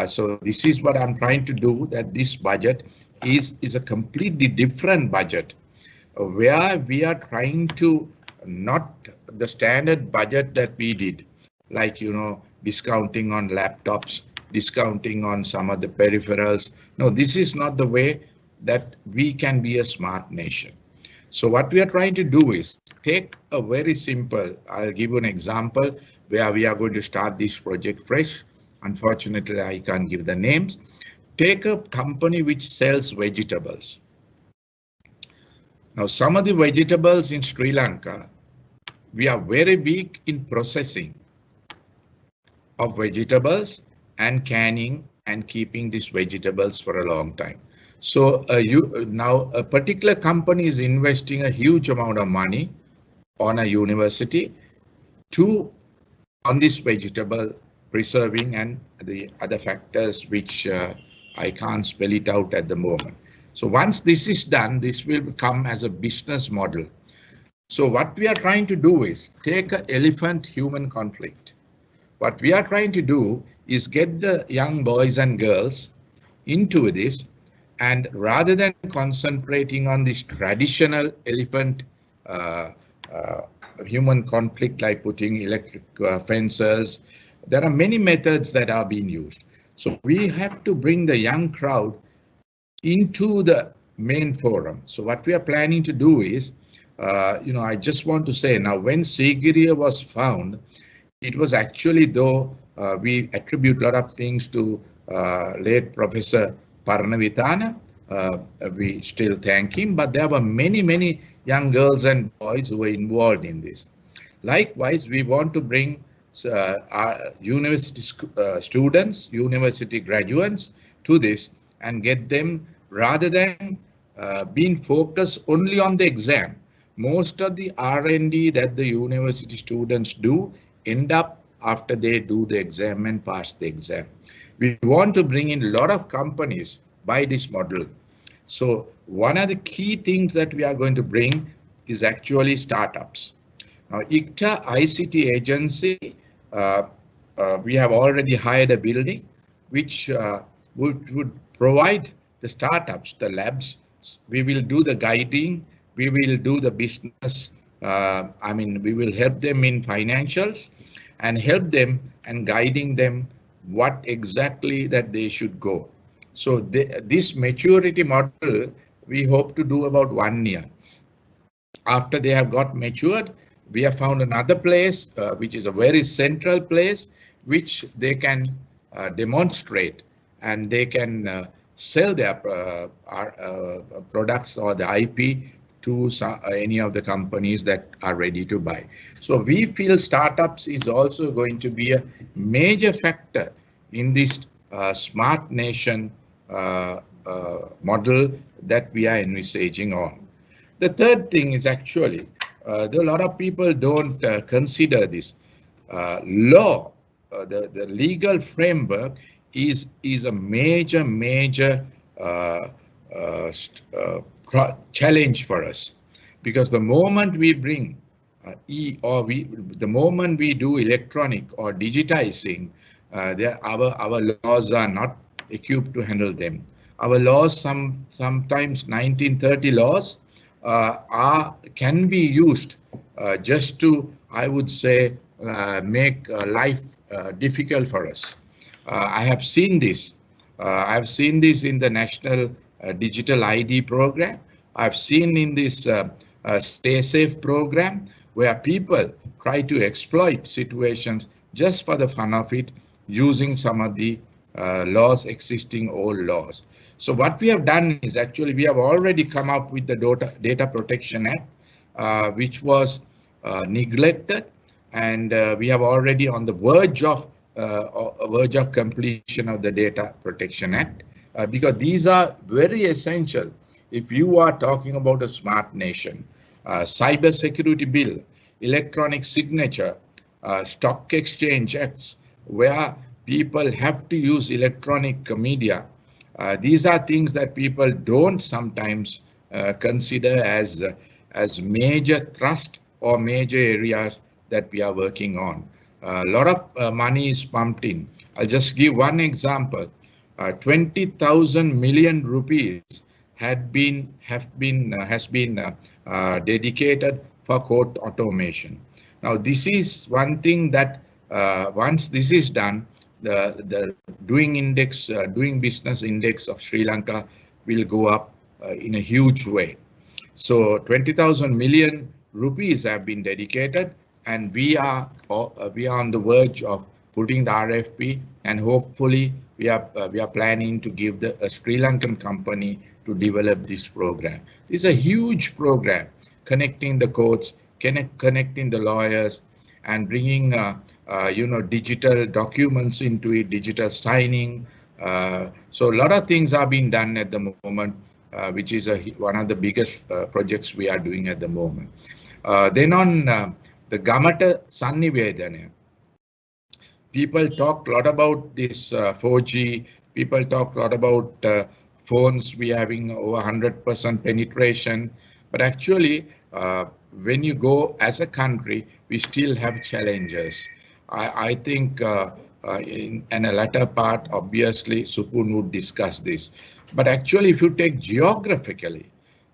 So this is what I'm trying to do, that this budget is a completely different budget, where we are trying to not the standard budget that we did, like, discounting on laptops, discounting on some of the peripherals. No, this is not the way that we can be a smart nation. So what we are trying to do is take a very simple, I'll give you an example where we are going to start this project fresh. Unfortunately, I can't give the names. Take a company which sells vegetables. Now, some of the vegetables in Sri Lanka, we are very weak in processing of vegetables and canning and keeping these vegetables for a long time. So now a particular company is investing a huge amount of money on a university on this vegetable preserving and the other factors which I can't spell it out at the moment. So once this is done, this will come as a business model. So what we are trying to do is take an elephant-human conflict. What we are trying to do is get the young boys and girls into this, and rather than concentrating on this traditional elephant human conflict like putting electric fences, there are many methods that are being used. So we have to bring the young crowd into the main forum. So what we are planning to do is I just want to say now, when Sigiriya was found, it was actually, though we attribute a lot of things to late Professor Parnavitana, we still thank him, but there were many, many young girls and boys who were involved in this. Likewise, we want to bring our university students, university graduates to this and get them, rather than being focused only on the exam. Most of the R&D that the university students do end up after they do the exam and pass the exam. We want to bring in a lot of companies by this model. So one of the key things that we are going to bring is actually startups. Now, ICTA ICT agency, we have already hired a building which would provide the startups, the labs. We will do the guiding, we will do the business. We will help them in financials and help them and guiding them what exactly that they should go. So this maturity model, we hope to do about 1 year. After they have got matured, we have found another place, which is a very central place, which they can demonstrate and they can sell their products or the IP to any of the companies that are ready to buy. So we feel startups is also going to be a major factor in this smart nation model that we are envisaging on. The third thing is actually, a lot of people don't consider this. Law, the legal framework is a major challenge for us, because the moment we bring the moment we do electronic or digitizing, our laws are not equipped to handle them. Our laws, sometimes 1930 laws, can be used just to, I would say, make life difficult for us. I have seen this. I've seen this in the National Digital ID program. I've seen in this Stay Safe program, where people try to exploit situations just for the fun of it, using some of the laws, existing old laws. So what we have done is actually we have already come up with the Data Protection Act, which was neglected, and we have already on the verge of completion of the Data Protection Act, because these are very essential if you are talking about a smart nation. Cyber security bill, electronic signature, stock exchange acts, where people have to use electronic media. These are things that people don't sometimes consider as major thrust or major areas that we are working on. A lot of money is pumped in. I'll just give one example. 20,000 million rupees has been dedicated for court automation. Now, this is one thing that once this is done, the doing business index of Sri Lanka will go up in a huge way. So 20,000 million rupees have been dedicated, and we are on the verge of putting the RFP, and hopefully we are planning to give a Sri Lankan company to develop this program. It's a huge program, connecting the courts, connecting the lawyers, and bringing digital documents into it, digital signing. So a lot of things are being done at the moment, which is one of the biggest projects we are doing at the moment. Then on the Gamata Sannivedana, people talk a lot about this 4G. People talk a lot about phones we having over 100% penetration, but actually, when you go as a country, we still have challenges. I think in a latter part, obviously, Supun would discuss this. But actually, if you take geographically,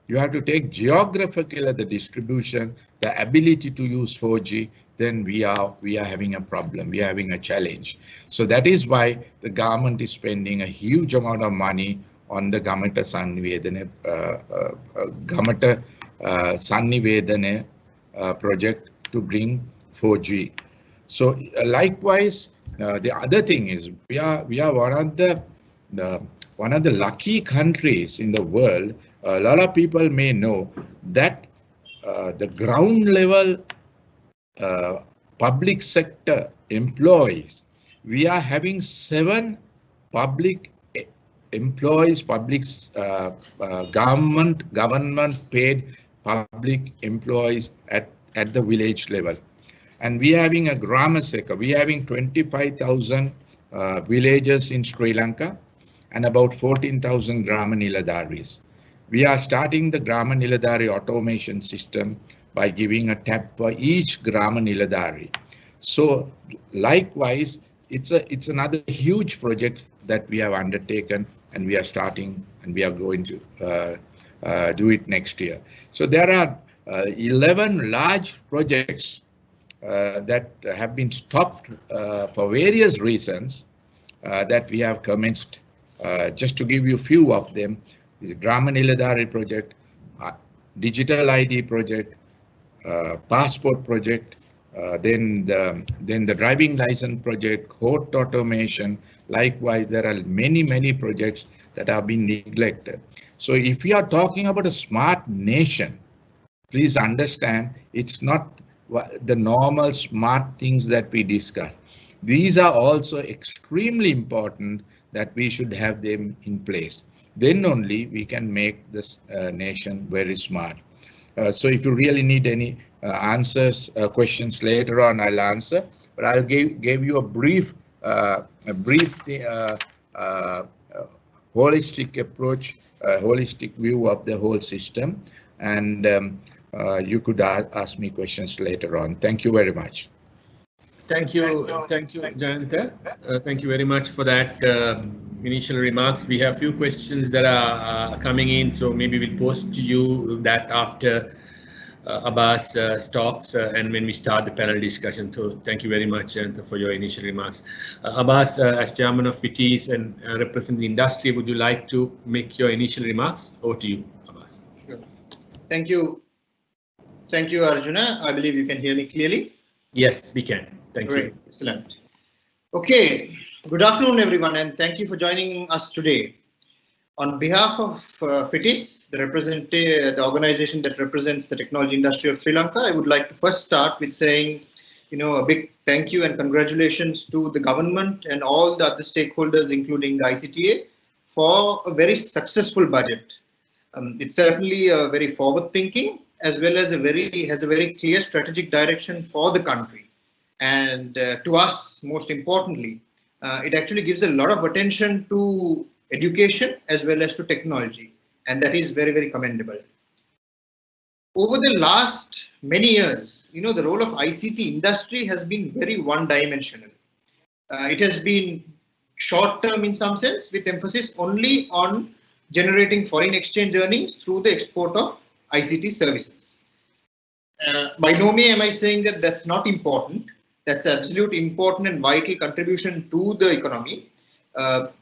you have to take geographically the distribution, the ability to use 4G, then we are having a problem, we are having a challenge. So that is why the government is spending a huge amount of money on the Gamata Sannivedana, Gamata Sannivedana project to bring 4G. So likewise, the other thing is we are one of the lucky countries in the world. A lot of people may know that the ground level public sector employees, we are having 7 public employees, government paid public employees at the village level. And we are having a Grama Seka, we are having 25,000 villages in Sri Lanka and about 14,000 Grama Niladaris. We are starting the Grama Niladari automation system by giving a tab for each Grama Niladari. So likewise, it's another huge project that we have undertaken, and we are starting, and we are going to do it next year. So there are 11 large projects that have been stopped for various reasons that we have commenced. Just to give you a few of them, the Grama Niladari project, digital ID project, passport project, then the driving license project, court automation. Likewise, there are many projects that have been neglected. So if we are talking about a smart nation, please understand it's not the normal smart things that we discuss. These are also extremely important that we should have them in place. Then only we can make this nation very smart. So if you really need any questions later on, I'll answer. But I'll give you a brief holistic approach, holistic view of the whole system, and you could ask me questions later on. Thank you very much. Thank you, Jayantha. Thank you very much for that initial remarks. We have a few questions that are coming in, so maybe we'll post to you that after Abbas talks and when we start the panel discussion. So thank you very much, Jayantha, for your initial remarks. Abbas, as chairman of FITIS and representing the industry, would you like to make your initial remarks? Over to you, Abbas. Sure. Thank you. Thank you, Arjuna. I believe you can hear me clearly. Yes, we can. Thank you. Excellent. Okay. Good afternoon, everyone, and thank you for joining us today. On behalf of FITIS, the organization that represents the technology industry of Sri Lanka, I would like to first start with saying, a big thank you and congratulations to the government and all the other stakeholders, including the ICTA, for a very successful budget. It's certainly a very forward-thinking, as well as has a very clear strategic direction for the country. And to us, most importantly, it actually gives a lot of attention to education as well as to technology, and that is very commendable. Over the last many years, the role of ICT industry has been very one-dimensional. It has been short-term in some sense, with emphasis only on generating foreign exchange earnings through the export of ICT services. By no means am I saying that that's not important. That's absolutely important and vital contribution to the economy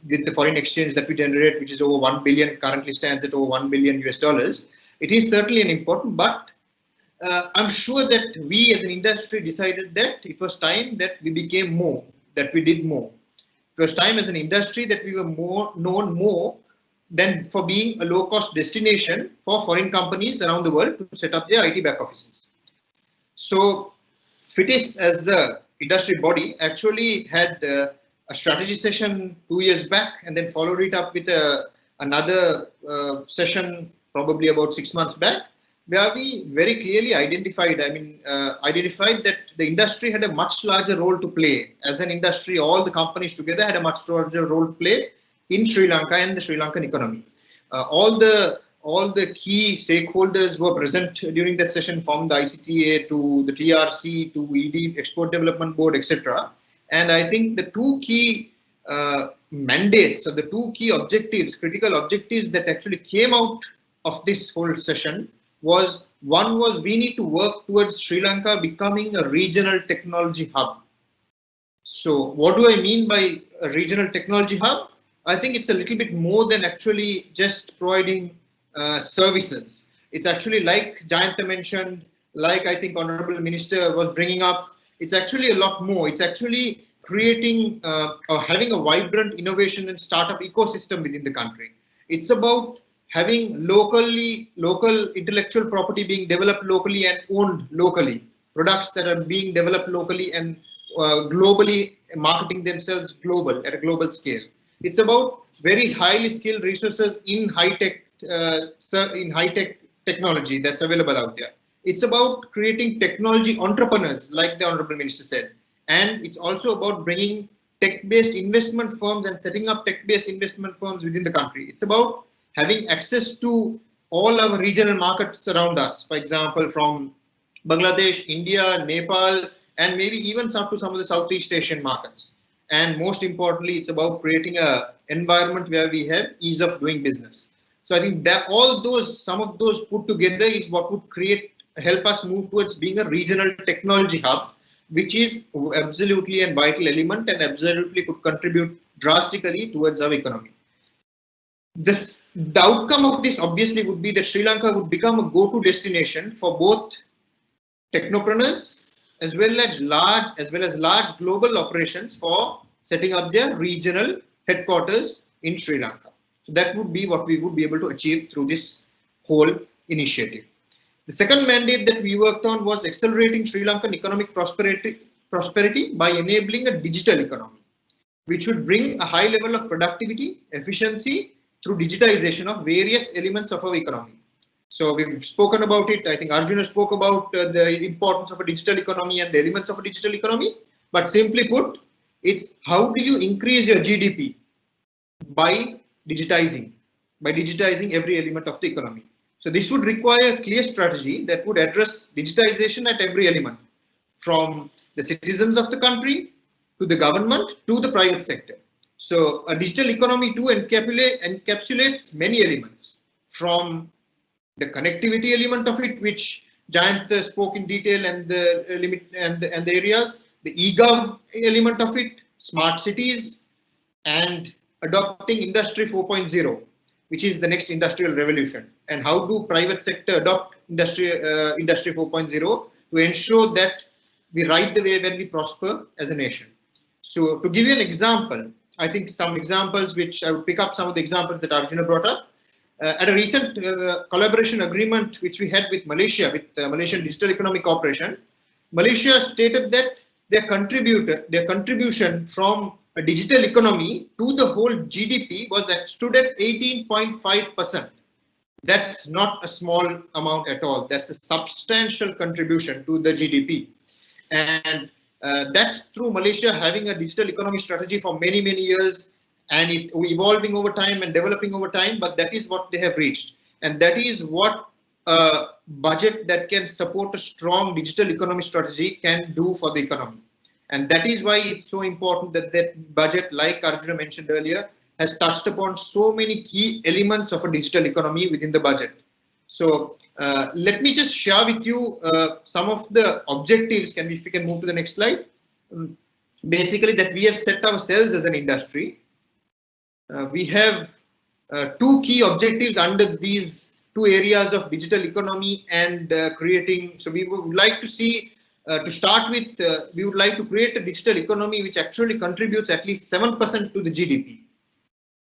with the foreign exchange that we generate, which is over 1 billion, currently stands at over $1 billion US. It is certainly an important, but I'm sure that we as an industry decided that it was time that we became more, that we did more. It was time as an industry that we were known more than for being a low-cost destination for foreign companies around the world to set up their IT back offices. So FITIS as the industry body actually had a strategy session 2 years back, and then followed it up with another session probably about 6 months back, where we very clearly identified, that the industry had a much larger role to play. As an industry, all the companies together had a much larger role to play in Sri Lanka and the Sri Lankan economy. All the key stakeholders were present during that session, from the ICTA to the TRC to ED, Export Development Board, etc. And I think the two key mandates, or the two key objectives, critical objectives that actually came out of this whole session was, one was we need to work towards Sri Lanka becoming a regional technology hub. So what do I mean by a regional technology hub? I think it's a little bit more than actually just providing services. It's actually, like Jayantha mentioned, like I think Honorable Minister was bringing up, it's actually a lot more. It's actually creating or having a vibrant innovation and startup ecosystem within the country. It's about having local intellectual property being developed locally and owned locally, products that are being developed locally and globally marketing themselves global at a global scale. It's about very highly skilled resources in high-tech technology that's available out there. It's about creating technology entrepreneurs, like the Honorable Minister said. And it's also about bringing tech-based investment firms and setting up tech-based investment firms within the country. It's about having access to all our regional markets around us, for example, from Bangladesh, India, Nepal, and maybe even up to some of the Southeast Asian markets. And most importantly, it's about creating an environment where we have ease of doing business. So I think that some of those put together is what would help us move towards being a regional technology hub, which is absolutely a vital element and absolutely could contribute drastically towards our economy. The outcome of this obviously would be that Sri Lanka would become a go-to destination for both technopreneurs as well as large global operations for setting up their regional headquarters in Sri Lanka. So that would be what we would be able to achieve through this whole initiative. The second mandate that we worked on was accelerating Sri Lankan economic prosperity by enabling a digital economy, which would bring a high level of productivity, efficiency through digitization of various elements of our economy. So we've spoken about it. I think Arjuna spoke about the importance of a digital economy and the elements of a digital economy. But simply put, it's how do you increase your GDP by digitizing every element of the economy. So this would require a clear strategy that would address digitization at every element, from the citizens of the country to the government to the private sector. So a digital economy too encapsulates many elements, from the connectivity element of it, which Jayantha spoke in detail, and the areas, the eGov element of it, smart cities, and adopting Industry 4.0, which is the next industrial revolution, and how do private sector adopt Industry 4.0 to ensure that we ride the wave when we prosper as a nation. So to give you an example, I think some examples which I would pick up some of the examples that Arjuna brought up. At a recent collaboration agreement which we had with Malaysia, with the Malaysian Digital Economic Corporation, Malaysia stated that their contribution from a digital economy to the whole GDP stood at 18.5%. That's not a small amount at all. That's a substantial contribution to the GDP. And that's through Malaysia having a digital economy strategy for many, many years, and it evolving over time and developing over time, but that is what they have reached. And that is what a budget that can support a strong digital economy strategy can do for the economy. And that is why it's so important that that budget, like Arjuna mentioned earlier, has touched upon so many key elements of a digital economy within the budget. So let me just share with you some of the objectives. If we can move to the next slide. Basically, that we have set ourselves as an industry. We have two key objectives under these two areas of digital economy and creating. So we would like to see, to start with, we would like to create a digital economy which actually contributes at least 7% to the GDP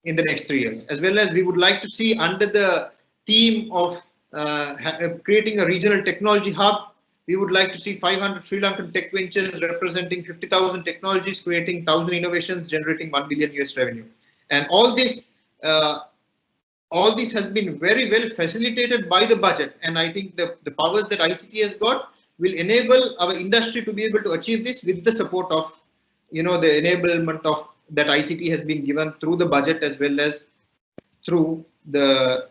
in the next 3 years, as well as we would like to see under the theme of creating a regional technology hub. We would like to see 500 Sri Lankan tech ventures representing 50,000 technologies, creating 1,000 innovations, generating $1 billion US revenue. And all this has been very well facilitated by the budget. And I think the powers that ICT has got will enable our industry to be able to achieve this with the support of, the enablement of that ICT has been given through the budget as well as through the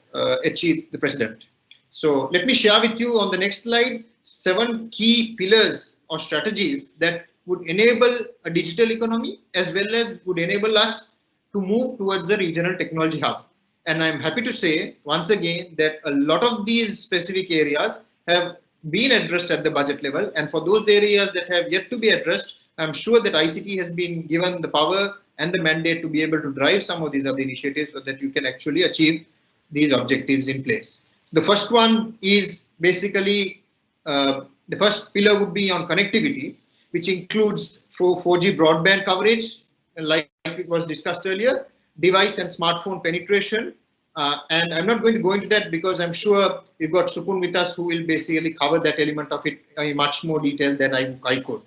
president. So let me share with you on the next slide 7 key pillars or strategies that would enable a digital economy as well as would enable us to move towards a regional technology hub. And I'm happy to say once again that a lot of these specific areas have been addressed at the budget level, and for those areas that have yet to be addressed, I'm sure that ICT has been given the power and the mandate to be able to drive some of these other initiatives so that you can actually achieve these objectives in place. The first one is basically the first pillar would be on connectivity, which includes 4G broadband coverage, like it was discussed earlier, device and smartphone penetration. And I'm not going to go into that because I'm sure we've got Supun with us who will basically cover that element of it in much more detail than I could.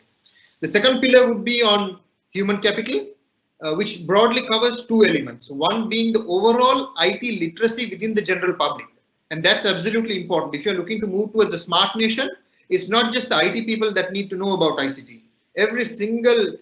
The second pillar would be on human capital, which broadly covers two elements. One being the overall IT literacy within the general public. And that's absolutely important. If you're looking to move towards a smart nation, it's not just the IT people that need to know about ICT. Every single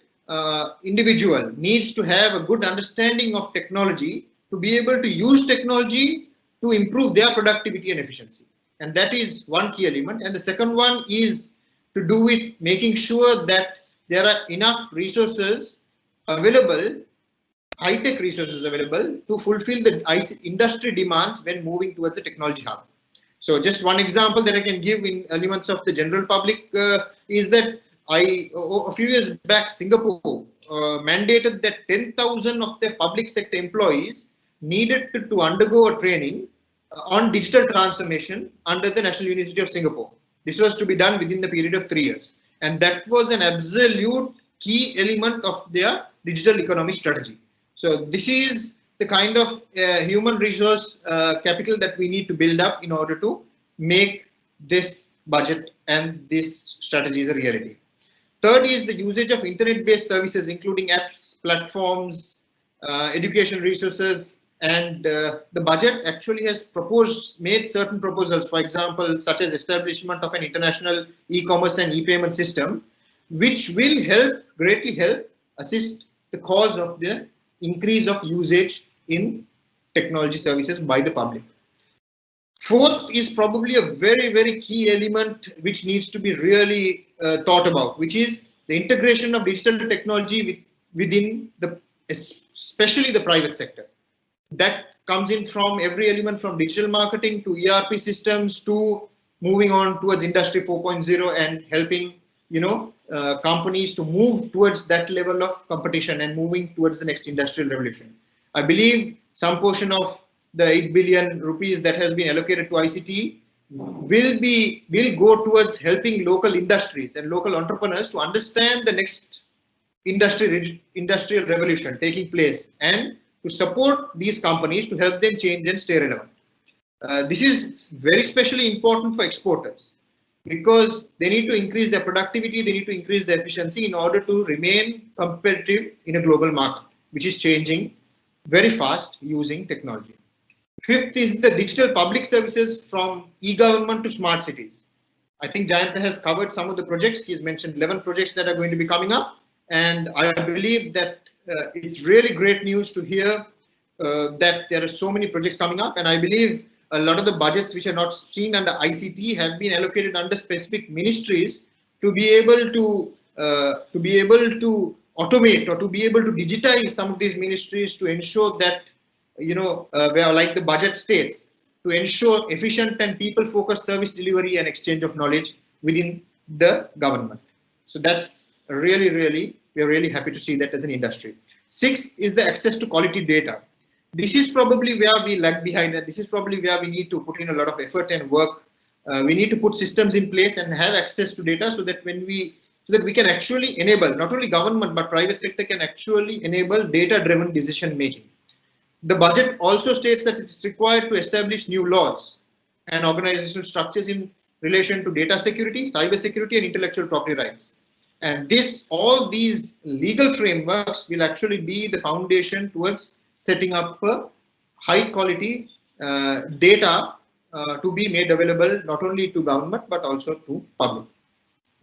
individual needs to have a good understanding of technology to be able to use technology to improve their productivity and efficiency. And that is one key element. And the second one is to do with making sure that there are enough resources available, high-tech resources available to fulfill the industry demands when moving towards the technology hub. So just one example that I can give in elements of the general public is that a few years back, Singapore mandated that 10,000 of their public sector employees needed to undergo a training on digital transformation under the National University of Singapore. This was to be done within the period of 3 years. And that was an absolute key element of their digital economy strategy. So this is the kind of human resource capital that we need to build up in order to make this budget and this strategy a reality. Third is the usage of internet-based services, including apps, platforms, education resources, and the budget actually has made certain proposals, for example, such as establishment of an international e-commerce and e-payment system, which will greatly help assist the cause of the increase of usage in technology services by the public. Fourth is probably a very, very key element which needs to be really thought about, which is the integration of digital technology within especially the private sector. That comes in from every element from digital marketing to ERP systems to moving on towards Industry 4.0 and helping companies to move towards that level of competition and moving towards the next industrial revolution. I believe some portion of the 8 billion rupees that has been allocated to ICT will go towards helping local industries and local entrepreneurs to understand the next industrial revolution taking place and to support these companies to help them change and stay relevant. This is very especially important for exporters because they need to increase their productivity, they need to increase their efficiency in order to remain competitive in a global market, which is changing very fast using technology. Fifth is the digital public services from e-government to smart cities. I think Jayantha has covered some of the projects. He's mentioned 11 projects that are going to be coming up. And I believe that it's really great news to hear that there are so many projects coming up. And I believe a lot of the budgets which are not seen under ICT have been allocated under specific ministries to be able to automate or to be able to digitize some of these ministries to ensure that where like the budget states, to ensure efficient and people-focused service delivery and exchange of knowledge within the government. So that's really, we're really happy to see that as an industry. Sixth is the access to quality data. This is probably where we lag behind, and this is probably where we need to put in a lot of effort and work. We need to put systems in place and have access to data so that we can actually enable, not only government, but private sector can actually enable data-driven decision making. The budget also states that it's required to establish new laws and organizational structures in relation to data security, cyber security, and intellectual property rights. And all these legal frameworks will actually be the foundation towards setting up high quality data to be made available not only to government but also to public.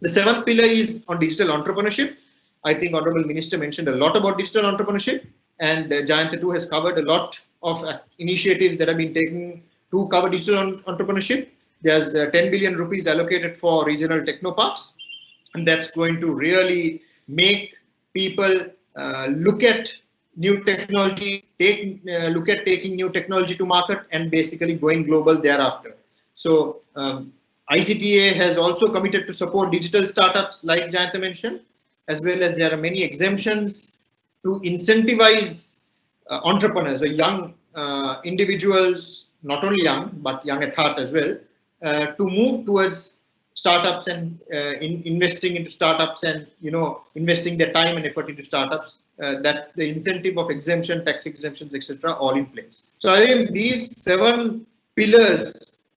The seventh pillar is on digital entrepreneurship. I think Honorable Minister mentioned a lot about digital entrepreneurship, and Jayantha too has covered a lot of initiatives that have been taken to cover digital entrepreneurship. There's 10 billion rupees allocated for regional technoparks, and that's going to really make people look at new technology, look at taking new technology to market and basically going global thereafter. So ICTA has also committed to support digital startups like Jayantha mentioned, as well as there are many exemptions to incentivize entrepreneurs or young individuals not only young, but young at heart as well, to move towards startups and investing into startups and, investing their time and effort into startups, that the incentive of exemption, tax exemptions, etc., all in place. So I think these 7 pillars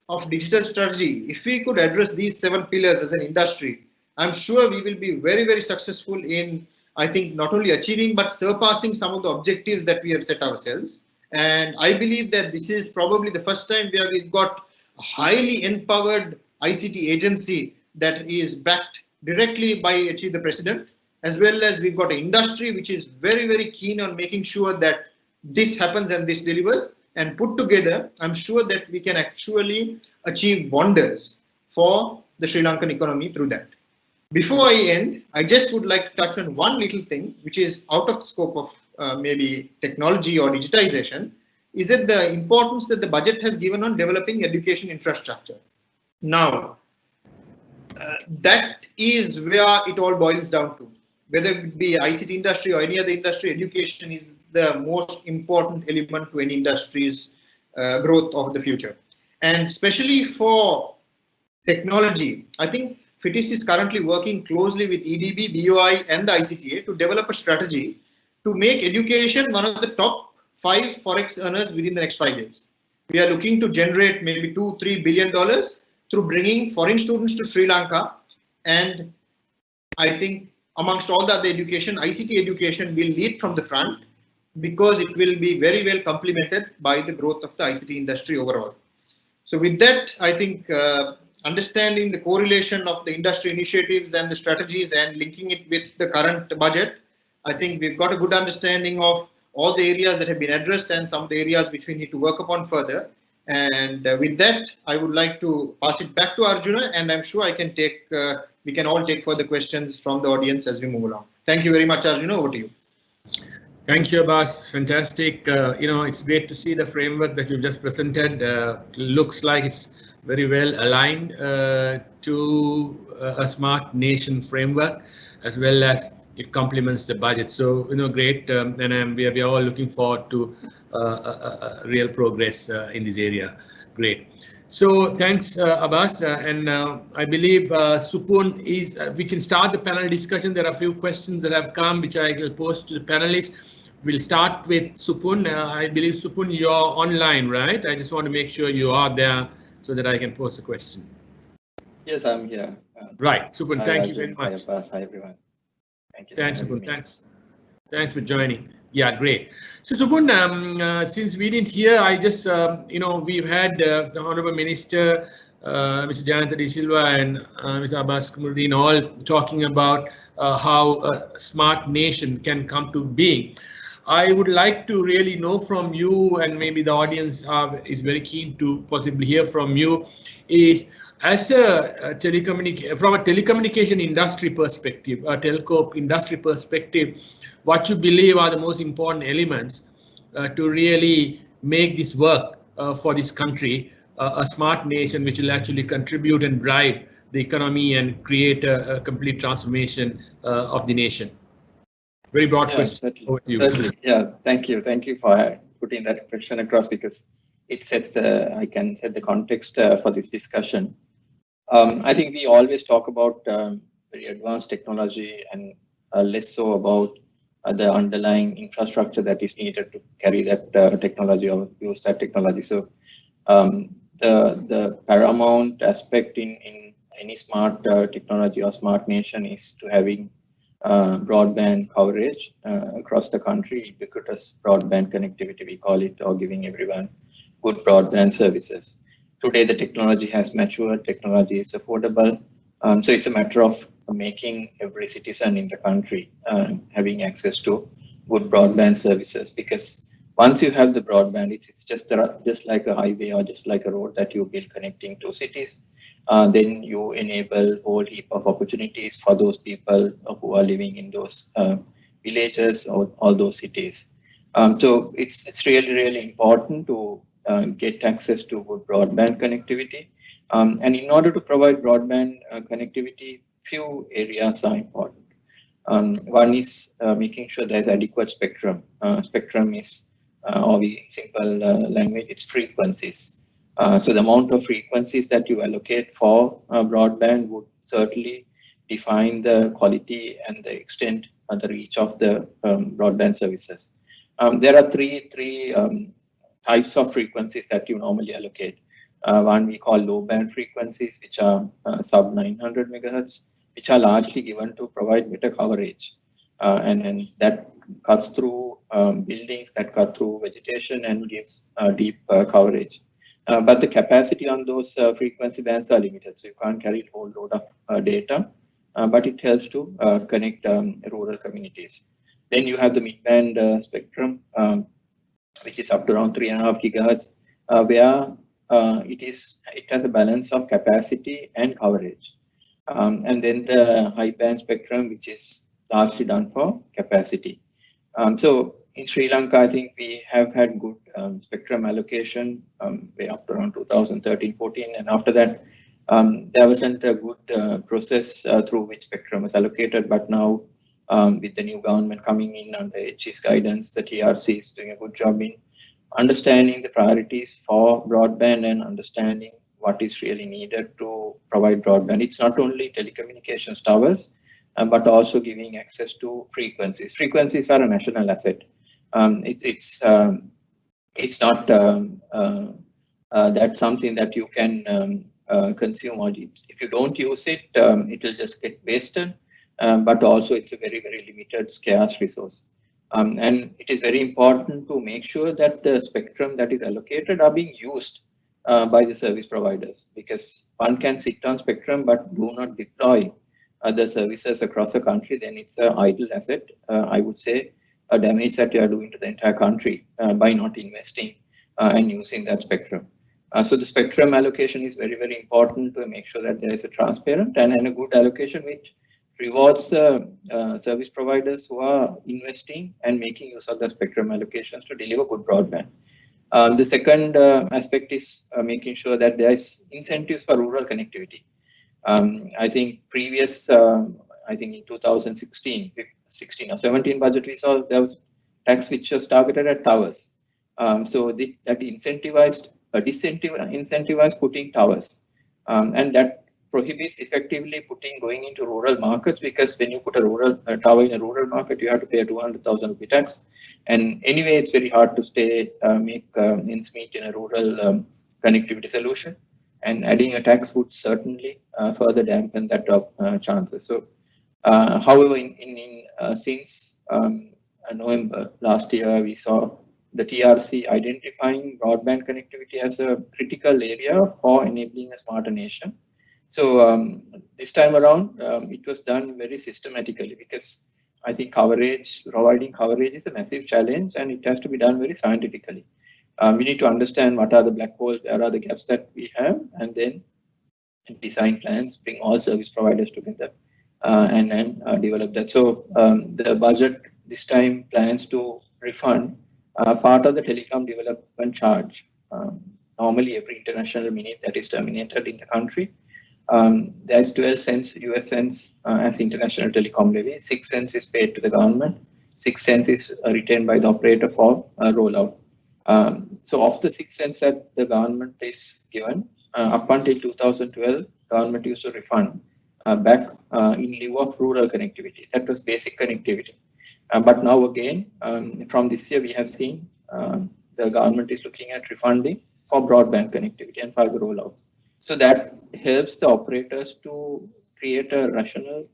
of digital strategy, if we could address these 7 pillars as an industry, I'm sure we will be very, very successful in, I think, not only achieving but surpassing some of the objectives that we have set ourselves. And I believe that this is probably the first time where we've got a highly empowered ICT agency that is backed directly by actually the president, as well as we've got an industry which is very, very keen on making sure that this happens and this delivers. And put together, I'm sure that we can actually achieve wonders for the Sri Lankan economy through that. Before I end, I just would like to touch on one little thing, which is out of the scope of maybe technology or digitization, is that the importance that the budget has given on developing education infrastructure. Now, that is where it all boils down to. Whether it be ICT industry or any other industry, education is the most important element to any industry's growth of the future. And especially for technology, I think FITIS is currently working closely with EDB, BOI and the ICTA to develop a strategy to make education one of the top 5 forex earners within the next 5 years. We are looking to generate maybe $2-3 billion through bringing foreign students to Sri Lanka. And I think amongst all the other education, ICT education will lead from the front because it will be very well complemented by the growth of the ICT industry overall. So with that, I think understanding the correlation of the industry initiatives and the strategies and linking it with the current budget, I think we've got a good understanding of all the areas that have been addressed and some of the areas which we need to work upon further. And with that, I would like to pass it back to Arjuna, and I'm sure I can take, we can all take further questions from the audience as we move along. Thank you very much, Arjuna. Over to you. Thank you, Abbas. Fantastic. It's great to see the framework that you've just presented. Looks like it's very well aligned to a smart nation framework, as well as it complements the budget. So, great. And we are all looking forward to real progress in this area. Great. So thanks, Abbas. And I believe Supun is, we can start the panel discussion. There are a few questions that have come, which I will post to the panelists. We'll start with Supun. I believe, Supun, you're online, right? I just want to make sure you are there so that I can post a question. Yes, I'm here. Right. Supun, thank you very much. Hi, everyone. Thank you. Thanks, Supun. Thanks for joining. Yeah, great. So Supun, since we didn't hear, I just, we've had the Honorable Minister, Mr. Jayantha De Silva and Mr. Abbas Kamrudeen all talking about how a smart nation can come to being. I would like to really know from you, and maybe the audience is very keen to possibly hear from you, is as from a telecommunication industry perspective, a telco industry perspective, what you believe are the most important elements to really make this work for this country, a smart nation which will actually contribute and drive the economy and create a complete transformation of the nation? Very broad question. Over to you. Certainly. Yeah, thank you. Thank you for putting that question across, because it sets I can set the context for this discussion. I think we always talk about very advanced technology and less so about the underlying infrastructure that is needed to carry that technology or use that technology. So the paramount aspect in any smart technology or smart nation is to having broadband coverage across the country, ubiquitous broadband connectivity, we call it, or giving everyone good broadband services. Today, the technology has matured, technology is affordable. So it's a matter of making every citizen in the country having access to good broadband services, because once you have the broadband, it's just like a highway or just like a road that you build connecting two cities. Then you enable a whole heap of opportunities for those people who are living in those villages or all those cities. So it's really, really important to get access to good broadband connectivity. And in order to provide broadband connectivity, few areas are important. One is making sure there's adequate spectrum. Spectrum is, or simple language, it's frequencies. So the amount of frequencies that you allocate for broadband would certainly define the quality and the extent and the reach of the broadband services. There are three types of frequencies that you normally allocate. One we call low band frequencies, which are sub 900 megahertz, which are largely given to provide better coverage. And that cuts through buildings, that cut through vegetation and gives deep coverage. But the capacity on those frequency bands are limited, so you can't carry a whole load of data, but it helps to connect rural communities. Then you have the mid-band spectrum, which is up to around 3.5 gigahertz, where it has a balance of capacity and coverage. And then the high band spectrum, which is largely done for capacity. So in Sri Lanka, I think we have had good spectrum allocation way up to around 2013-14, and after that, there wasn't a good process through which spectrum was allocated. But now, with the new government coming in under HC's guidance, the TRC is doing a good job in understanding the priorities for broadband and understanding what is really needed to provide broadband. It's not only telecommunications towers, but also giving access to frequencies. Frequencies are a national asset. It's not that's something that you can consume, or if you don't use it, it will just get wasted. But also it's a very, very limited, scarce resource. And it is very important to make sure that the spectrum that is allocated are being used by the service providers, because one can sit on spectrum but do not deploy other services across the country, then it's an idle asset. I would say a damage that you are doing to the entire country by not investing and using that spectrum. So the spectrum allocation is very, very important to make sure that there is a transparent and a good allocation which rewards service providers who are investing and making use of the spectrum allocations to deliver good broadband. The second aspect is making sure that there is incentives for rural connectivity. I think I think in 2016 or 17 budget we saw there was tax which was targeted at towers. So that incentivized putting towers, and that prohibits effectively going into rural markets, because when you put a tower in a rural market, you have to pay a 200,000 rupee tax. And anyway, it's very hard to make ends meet in a rural connectivity solution. And adding a tax would certainly further dampen that chances. So, however, since November last year, we saw the TRC identifying broadband connectivity as a critical area for enabling a smarter nation. So this time around, it was done very systematically, because I think providing coverage is a massive challenge, and it has to be done very scientifically. We need to understand what are the black holes, where are the gaps that we have, and then design plans, bring all service providers together, and then develop that. So the budget this time plans to refund part of the telecom development charge. Normally, every international minute that is terminated in the country, there's 12 cents US cents as international telecom levy. 6 cents is paid to the government. 6 cents is retained by the operator for rollout. So of the 6 cents that the government is given, up until 2012, government used to refund back in lieu of rural connectivity. That was basic connectivity. But now again, from this year, we have seen the government is looking at refunding for broadband connectivity and fiber rollout. So that helps the operators to create a rational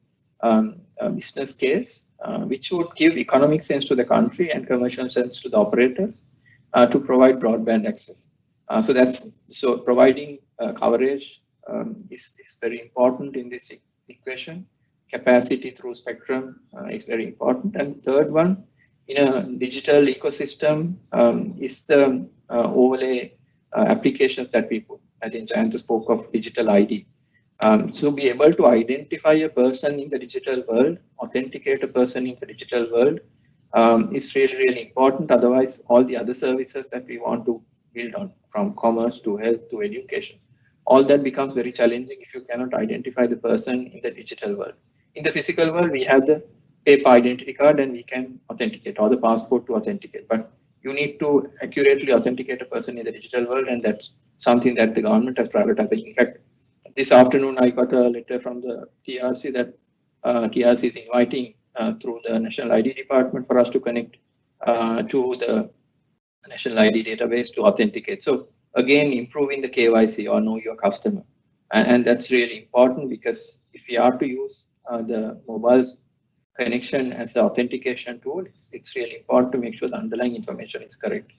business case, which would give economic sense to the country and commercial sense to the operators to provide broadband access. So providing coverage is very important in this equation. Capacity through spectrum is very important. And third one, in a digital ecosystem, is the overlay applications that we put. I think Jayantha spoke of digital ID. So be able to identify a person in the digital world, authenticate a person in the digital world is really, really important. Otherwise, all the other services that we want to build on, from commerce to health to education, all that becomes very challenging if you cannot identify the person in the digital world. In the physical world, we have the paper identity card and we can authenticate, or the passport to authenticate. But you need to accurately authenticate a person in the digital world, and that's something that the government has prioritized. In fact, this afternoon I got a letter from the TRC that TRC is inviting through the National ID Department for us to connect to the National ID database to authenticate. So again, improving the KYC or know your customer. And that's really important, because if we are to use the mobile connection as an authentication tool, it's really important to make sure the underlying information is correct.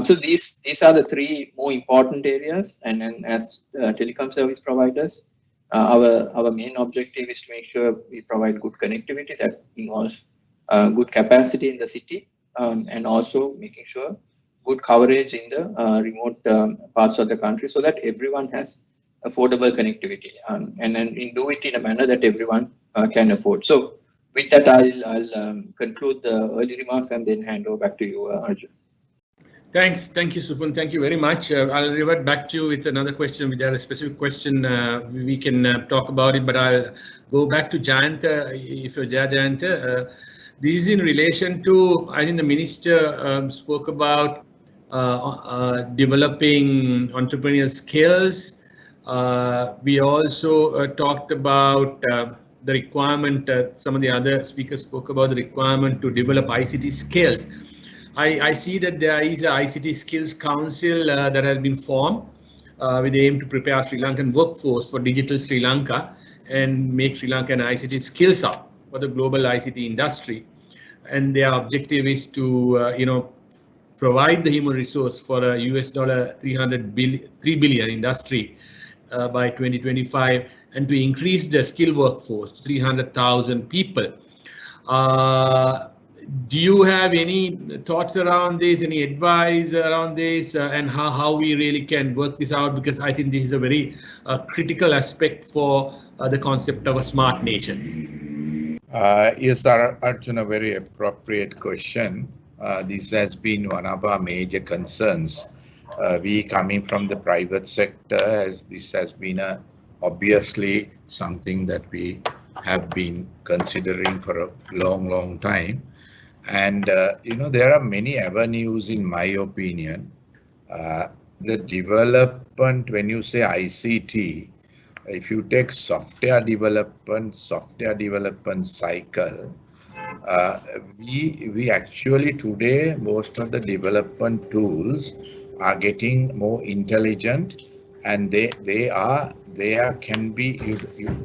So these are the three more important areas. And then as telecom service providers, our main objective is to make sure we provide good connectivity that involves good capacity in the city, and also making sure good coverage in the remote parts of the country, so that everyone has affordable connectivity, and then we do it in a manner that everyone can afford. So with that, I'll conclude the early remarks and then hand over back to you, Arjun. Thanks. Thank you, Supun. Thank you very much. I'll revert back to you with another question. If there is a specific question, we can talk about it, but I'll go back to Jayantha, if you're there, Jayantha. This is in relation to, I think the minister spoke about developing entrepreneurial skills. We also talked about the requirement, some of the other speakers spoke about the requirement to develop ICT skills. I see that there is an ICT Skills Council that has been formed with the aim to prepare Sri Lankan workforce for digital Sri Lanka and make Sri Lanka an ICT skills hub for the global ICT industry. And their objective is to, provide the human resource for a $3 billion industry by 2025, and to increase the skilled workforce to 300,000 people. Do you have any thoughts around this, any advice around this, and how we really can work this out? Because I think this is a very critical aspect for the concept of a smart nation. Yes, Arjuna, a very appropriate question. This has been one of our major concerns. We coming from the private sector, as this has been obviously something that we have been considering for a long time. And, there are many avenues, in my opinion. The development, when you say ICT, if you take software development cycle, we actually today, most of the development tools are getting more intelligent, and they can be,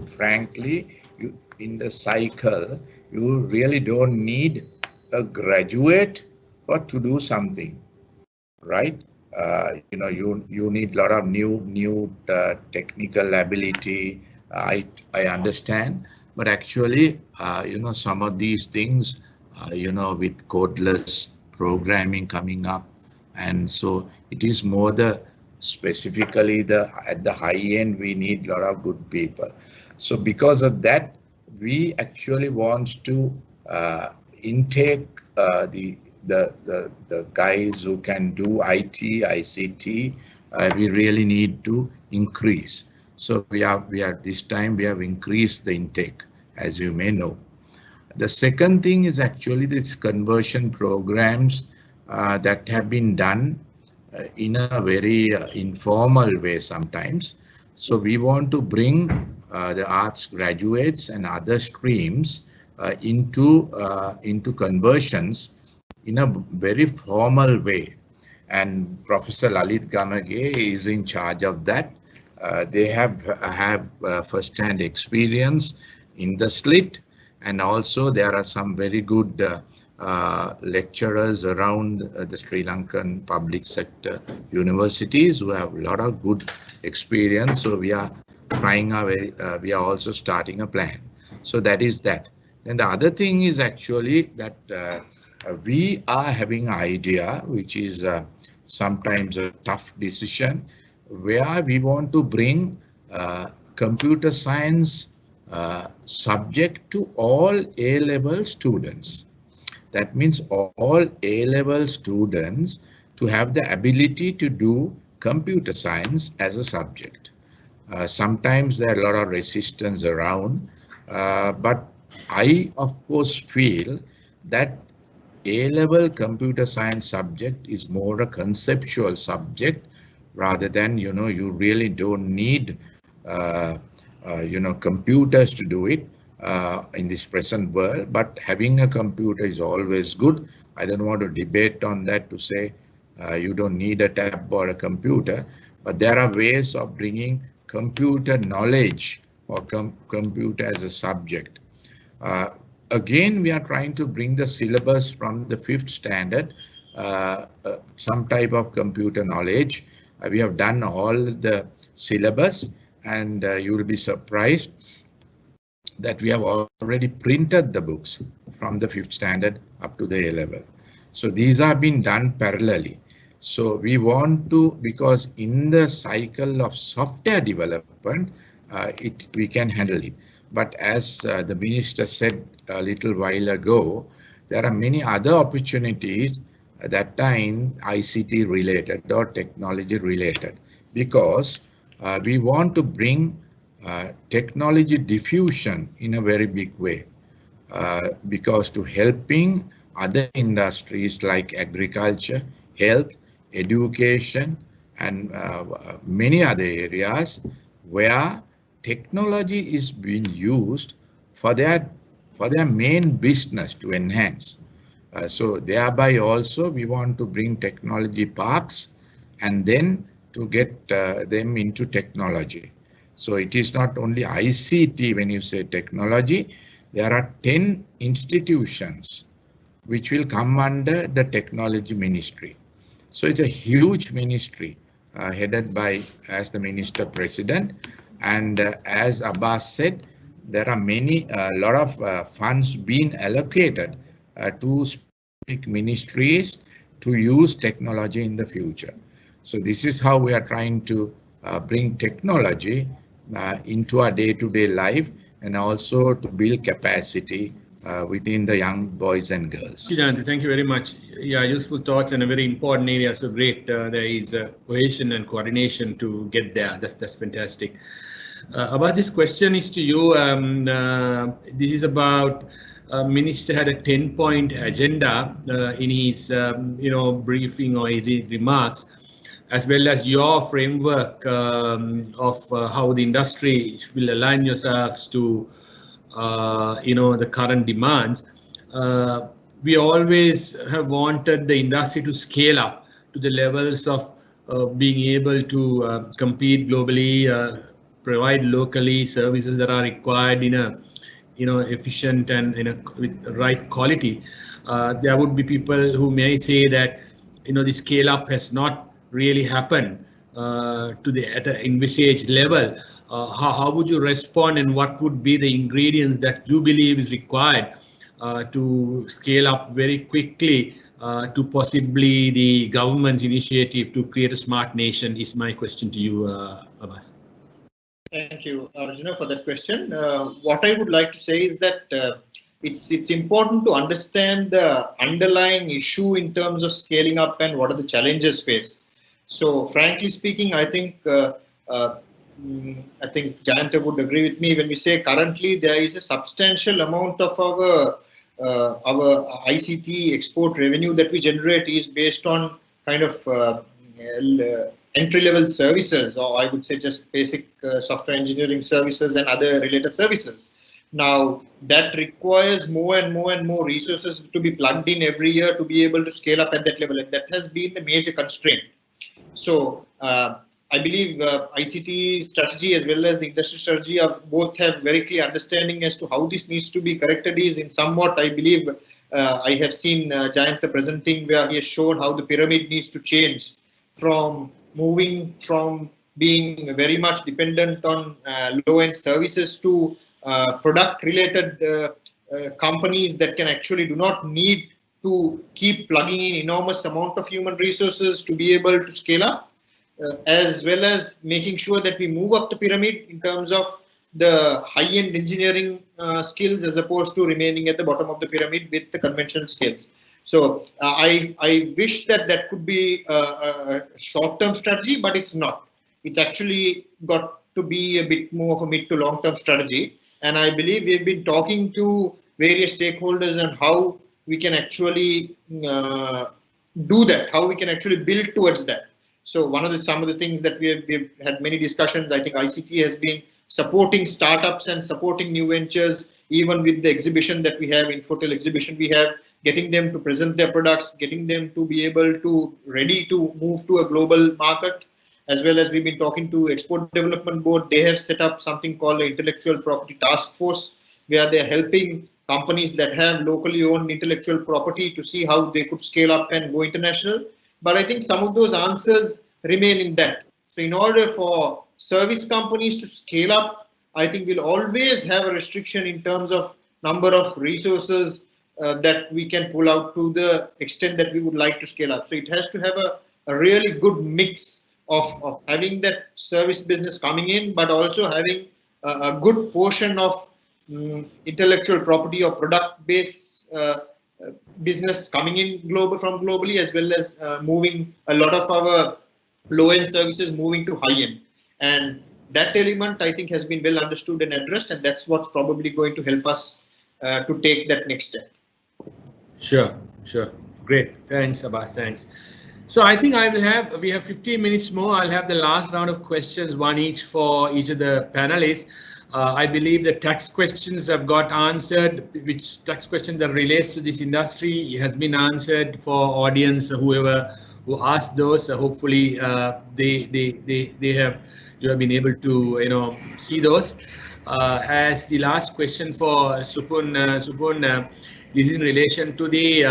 frankly, in the cycle, you really don't need a graduate to do something, right? You need a lot of new technical ability. I understand, but actually, some of these things, with codeless programming coming up, and so it is more specifically at the high end, we need a lot of good people. So because of that, we actually want to intake the guys who can do IT, ICT. We really need to increase. So we are this time we have increased the intake, as you may know. The second thing is actually these conversion programs that have been done in a very informal way sometimes. So we want to bring the arts graduates and other streams into conversions in a very formal way. And Professor Lalit Gamage is in charge of that. They have first-hand experience in the slit, and also there are some very good lecturers around the Sri Lankan public sector universities who have a lot of good experience. So we are trying we are also starting a plan. So that is that. And the other thing is actually that we are having an idea, which is sometimes a tough decision, where we want to bring computer science subject to all A-level students. That means all A-level students to have the ability to do computer science as a subject. Sometimes there are a lot of resistance around, but I, of course, feel that A-level computer science subject is more a conceptual subject rather than, you really don't need, computers to do it in this present world. But having a computer is always good. I don't want to debate on that to say you don't need a tab or a computer, but there are ways of bringing computer knowledge or computer as a subject. Again, we are trying to bring the syllabus from the 5th standard, some type of computer knowledge. We have done all the syllabus, and you will be surprised that we have already printed the books from the 5th standard up to the A level. So these are being done parallelly. So we want to, because in the cycle of software development, we can handle it. But as the minister said a little while ago, there are many other opportunities that are in ICT related or technology related, because we want to bring technology diffusion in a very big way, because to helping other industries like agriculture, health, education, and many other areas where technology is being used for their main business to enhance. So thereby also we want to bring technology parks and then to get them into technology. So it is not only ICT when you say technology, there are 10 institutions which will come under the technology ministry. So it's a huge ministry headed by as the minister president. And as Abbas said, there are a lot of funds being allocated to specific ministries to use technology in the future. So this is how we are trying to bring technology into our day-to-day life, and also to build capacity within the young boys and girls. Jayantha, thank you very much. Yeah, useful thoughts and a very important area. So great. There is cohesion and coordination to get there. That's fantastic. Abbas, this question is to you. This is about Minister had a 10-point agenda in his briefing or his remarks, as well as your framework of how the industry will align yourselves to the current demands. We always have wanted the industry to scale up to the levels of being able to compete globally, provide locally services that are required in a efficient and with the right quality. There would be people who may say that the scale up has not really happened at an envisaged level. How would you respond, and what would be the ingredients that you believe is required to scale up very quickly to possibly the government's initiative to create a smart nation? Is my question to you, Abbas. Thank you, Arjuna, for that question. What I would like to say is that it's important to understand the underlying issue in terms of scaling up and what are the challenges faced. So, frankly speaking, I think Jayantha would agree with me when we say currently there is a substantial amount of our ICT export revenue that we generate is based on kind of entry-level services, or I would say just basic software engineering services and other related services. Now, that requires more and more resources to be plugged in every year to be able to scale up at that level, and that has been the major constraint. So, I believe ICT strategy as well as the industry strategy both have very clear understanding as to how this needs to be corrected. Is in somewhat, I believe, I have seen Jayantha presenting where he has shown how the pyramid needs to change from moving from being very much dependent on low-end services to product-related companies that can actually do not need to keep plugging in enormous amount of human resources to be able to scale up, as well as making sure that we move up the pyramid in terms of the high-end engineering skills as opposed to remaining at the bottom of the pyramid with the conventional skills. So I wish that could be a short-term strategy, but it's not. It's actually got to be a bit more of a mid to long-term strategy. And I believe we've been talking to various stakeholders on how we can actually do that, how we can actually build towards that. So some of the things that we've had many discussions. I think ICT has been supporting startups and supporting new ventures, even with the exhibition that we have, Infotel exhibition we have, getting them to present their products, getting them to be able to ready to move to a global market. As well as we've been talking to Export Development Board, they have set up something called the Intellectual Property Task Force, where they're helping companies that have locally owned intellectual property to see how they could scale up and go international. But I think some of those answers remain in that. So in order for service companies to scale up, I think we'll always have a restriction in terms of number of resources that we can pull out to the extent that we would like to scale up. So it has to have a really good mix of having that service business coming in, but also having a good portion of intellectual property or product-based business coming in from globally, as well as moving a lot of our low-end services moving to high-end. And that element, I think, has been well understood and addressed, and that's what's probably going to help us to take that next step. Sure. Great. Thanks, Abbas. Thanks. So I think we have 15 minutes more. I'll have the last round of questions, one each for each of the panelists. I believe the tax questions have got answered, which tax question that relates to this industry has been answered for audience, whoever who asked those. Hopefully you have been able to see those. As the last question for Supun, this is in relation to the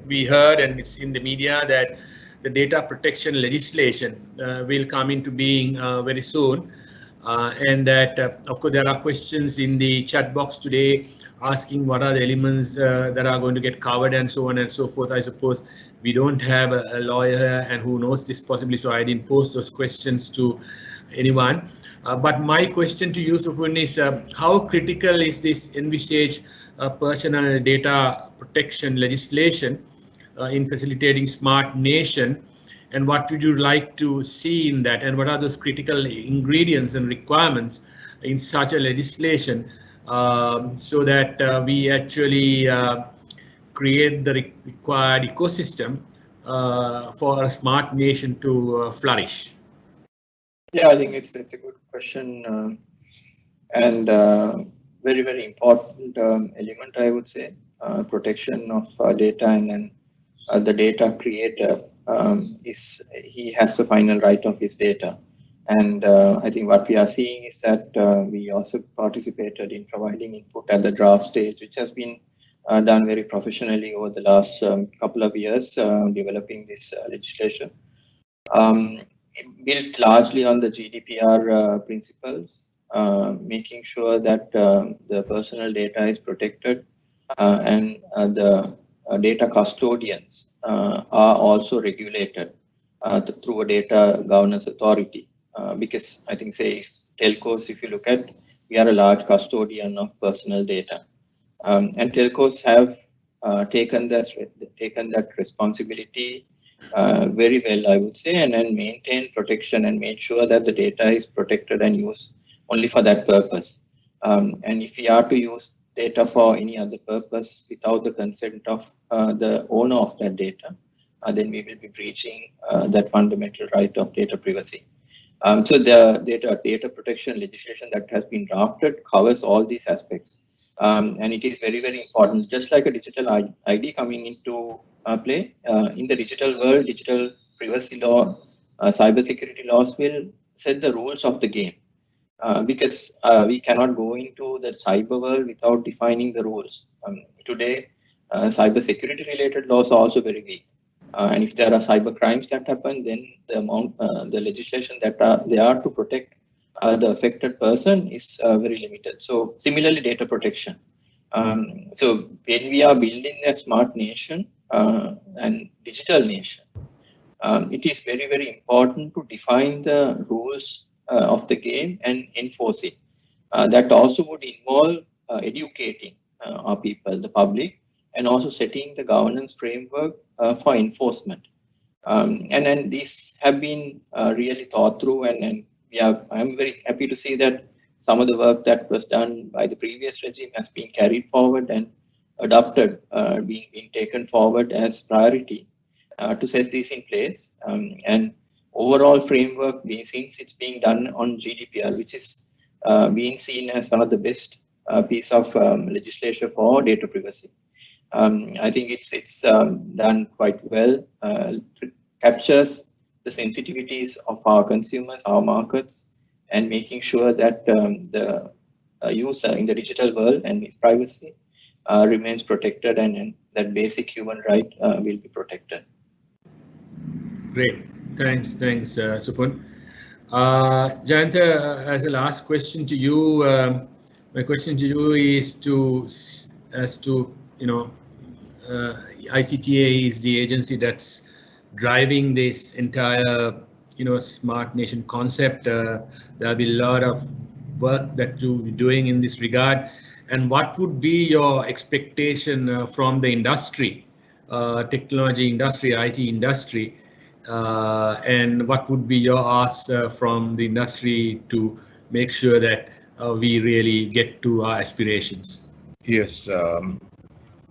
we heard, and it's in the media, that the data protection legislation will come into being very soon, and that of course there are questions in the chat box today asking what are the elements that are going to get covered and so on and so forth. I suppose we don't have a lawyer and who knows this possibly, so I didn't post those questions to anyone. But my question to you, Supun, is how critical is this envisaged personal data protection legislation in facilitating Smart Nation, and what would you like to see in that, and what are those critical ingredients and requirements in such a legislation so that we actually create the required ecosystem for a Smart Nation to flourish? Yeah, I think it's a good question and very, very important element, I would say. Protection of data, and then the data creator he has the final right of his data. And I think what we are seeing is that we also participated in providing input at the draft stage, which has been done very professionally over the last couple of years, developing this legislation. Built largely on the GDPR principles, making sure that the personal data is protected and the data custodians are also regulated through a data governance authority. Because I think, say, telcos, if you look at, we are a large custodian of personal data. And telcos have taken that responsibility very well, I would say, and maintain protection and made sure that the data is protected and used only for that purpose. And if we are to use data for any other purpose without the consent of the owner of that data, then we will be breaching that fundamental right of data privacy. So the data protection legislation that has been drafted covers all these aspects. And it is very, very important, just like a digital ID coming into play. In the digital world, digital privacy law, cybersecurity laws will set the rules of the game. Because we cannot go into the cyber world without defining the rules. Today, cybersecurity related laws are also very weak. And if there are cyber crimes that happen, then the legislation that they are to protect the affected person is very limited. So similarly, data protection. So when we are building a smart nation and digital nation, it is very, very important to define the rules of the game and enforce it. That also would involve educating our people, the public, and also setting the governance framework for enforcement. And then these have been really thought through, and I'm very happy to see that some of the work that was done by the previous regime has been carried forward, and adopted, being taken forward as priority to set this in place. And overall framework, since it's being done on GDPR, which is being seen as one of the best piece of legislation for data privacy. I think it's done quite well, captures the sensitivities of our consumers, our markets, and making sure that the user in the digital world and his privacy remains protected, and that basic human right will be protected. Great, thanks, Supun. Jayantha, as a last question to you, my question to you is ICTA is the agency that's driving this entire smart nation concept. There'll be a lot of work that you'll be doing in this regard, and what would be your expectation from the industry, technology industry, IT industry, and what would be your ask from the industry to make sure that we really get to our aspirations? Yes,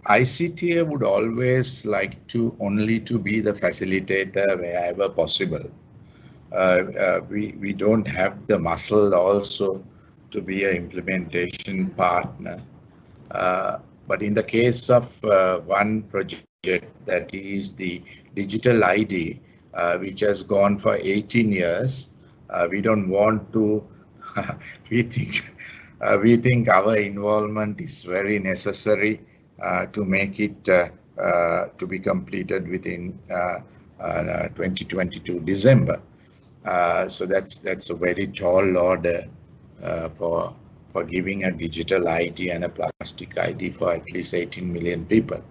ICTA would always like to only to be the facilitator wherever possible. We don't have the muscle also to be an implementation partner. But in the case of one project, that is the digital ID, which has gone for 18 years, we don't want to, we think our involvement is very necessary to make it to be completed within 2022 December. So that's a very tall order for giving a digital ID and a plastic ID for at least 18 million people.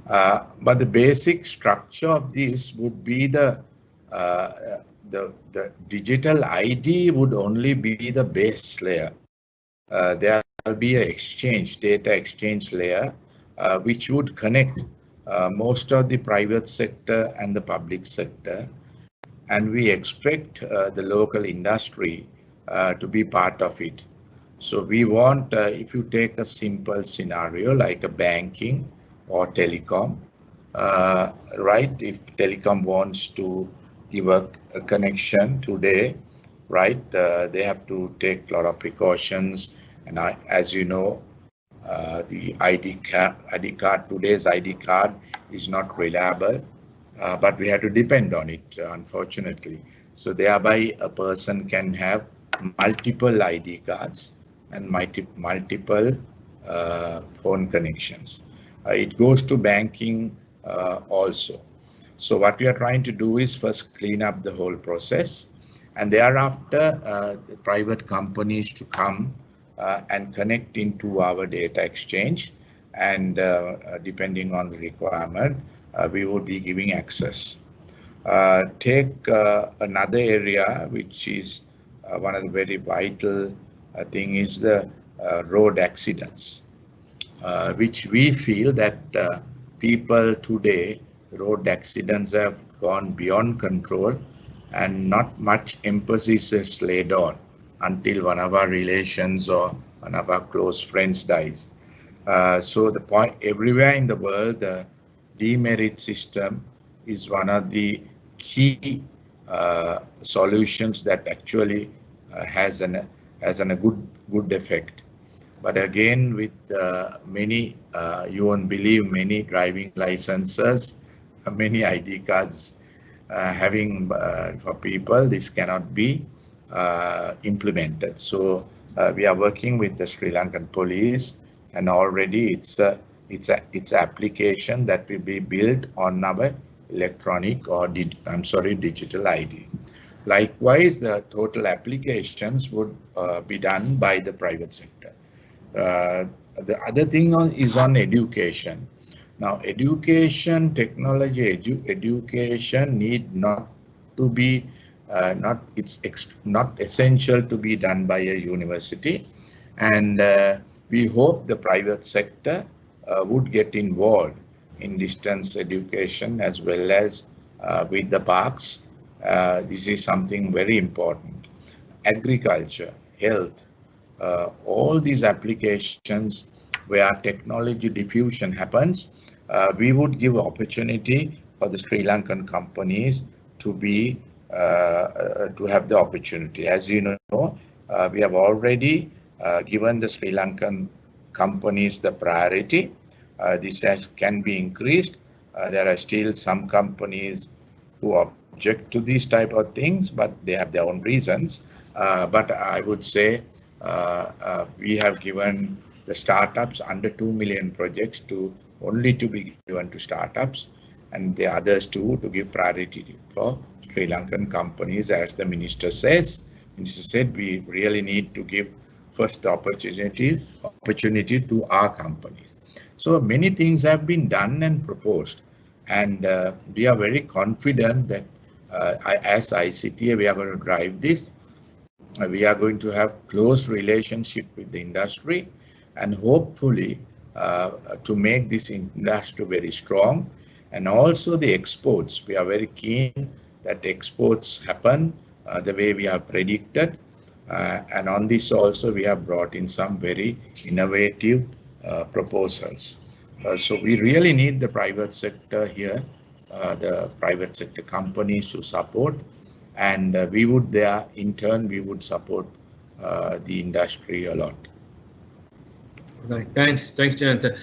But the basic structure of this would be the digital ID would only be the base layer. There will be an data exchange layer, which would connect most of the private sector and the public sector. And we expect the local industry to be part of it. So we want, if you take a simple scenario like a banking or telecom, right? If telecom wants to give a connection today, right? They have to take a lot of precautions. And as you know, the ID card, today's ID card is not reliable, but we have to depend on it, unfortunately. So thereby a person can have multiple ID cards and multiple phone connections. It goes to banking also. So what we are trying to do is first clean up the whole process, and thereafter the private companies to come and connect into our data exchange, and depending on the requirement, we will be giving access. Take another area which is one of the very vital thing is the road accidents, which we feel that people today, road accidents have gone beyond control, and not much emphasis is laid on until one of our relations or one of our close friends dies. So the point, everywhere in the world, the demerit system is one of the key solutions that actually has a good effect. But again, with many, you won't believe, many driving licenses, many ID cards having for people, this cannot be implemented. So we are working with the Sri Lankan police, and already it's application that will be built on our electronic or digital ID. Likewise, the total applications would be done by the private sector. The other thing is on education. Now, education, technology, education need not to be it's not essential to be done by a university, and we hope the private sector would get involved in distance education as well as with the parks. This is something very important. Agriculture, health, all these applications where technology diffusion happens, we would give opportunity for the Sri Lankan companies to be to have the opportunity. As you know, we have already given the Sri Lankan companies the priority. This can be increased. There are still some companies who object to these type of things, but they have their own reasons. But I would say we have given the startups under 2 million projects only to be given to startups, and the others to give priority for Sri Lankan companies. As the minister said we really need to give first the opportunity to our companies. So many things have been done and proposed, and we are very confident that as ICTA we are going to drive this. We are going to have close relationship with the industry, and hopefully to make this industry very strong. And also the exports, we are very keen that exports happen the way we have predicted. And on this also we have brought in some very innovative proposals. So we really need the private sector here, the private sector companies to support, and we would there in turn we would support the industry a lot. Right. Thanks, Jayantha.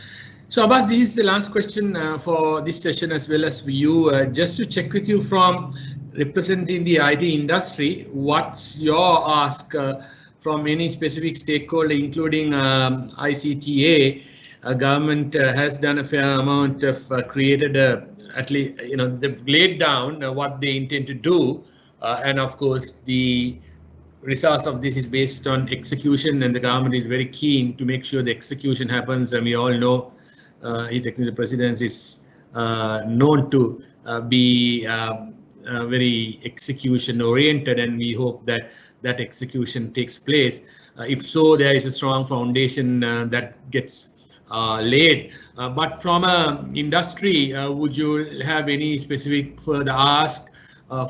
So Abbas, this is the last question for this session as well as for you. Just to check with you, from representing the IT industry, what's your ask from any specific stakeholder, including ICTA? Government has done a fair amount of created at least, they've laid down what they intend to do, and of course the results of this is based on execution, and the government is very keen to make sure the execution happens. And we all know His Excellency the President is known to be very execution oriented, and we hope that that execution takes place. If so, there is a strong foundation that gets laid. But from a industry, would you have any specific further ask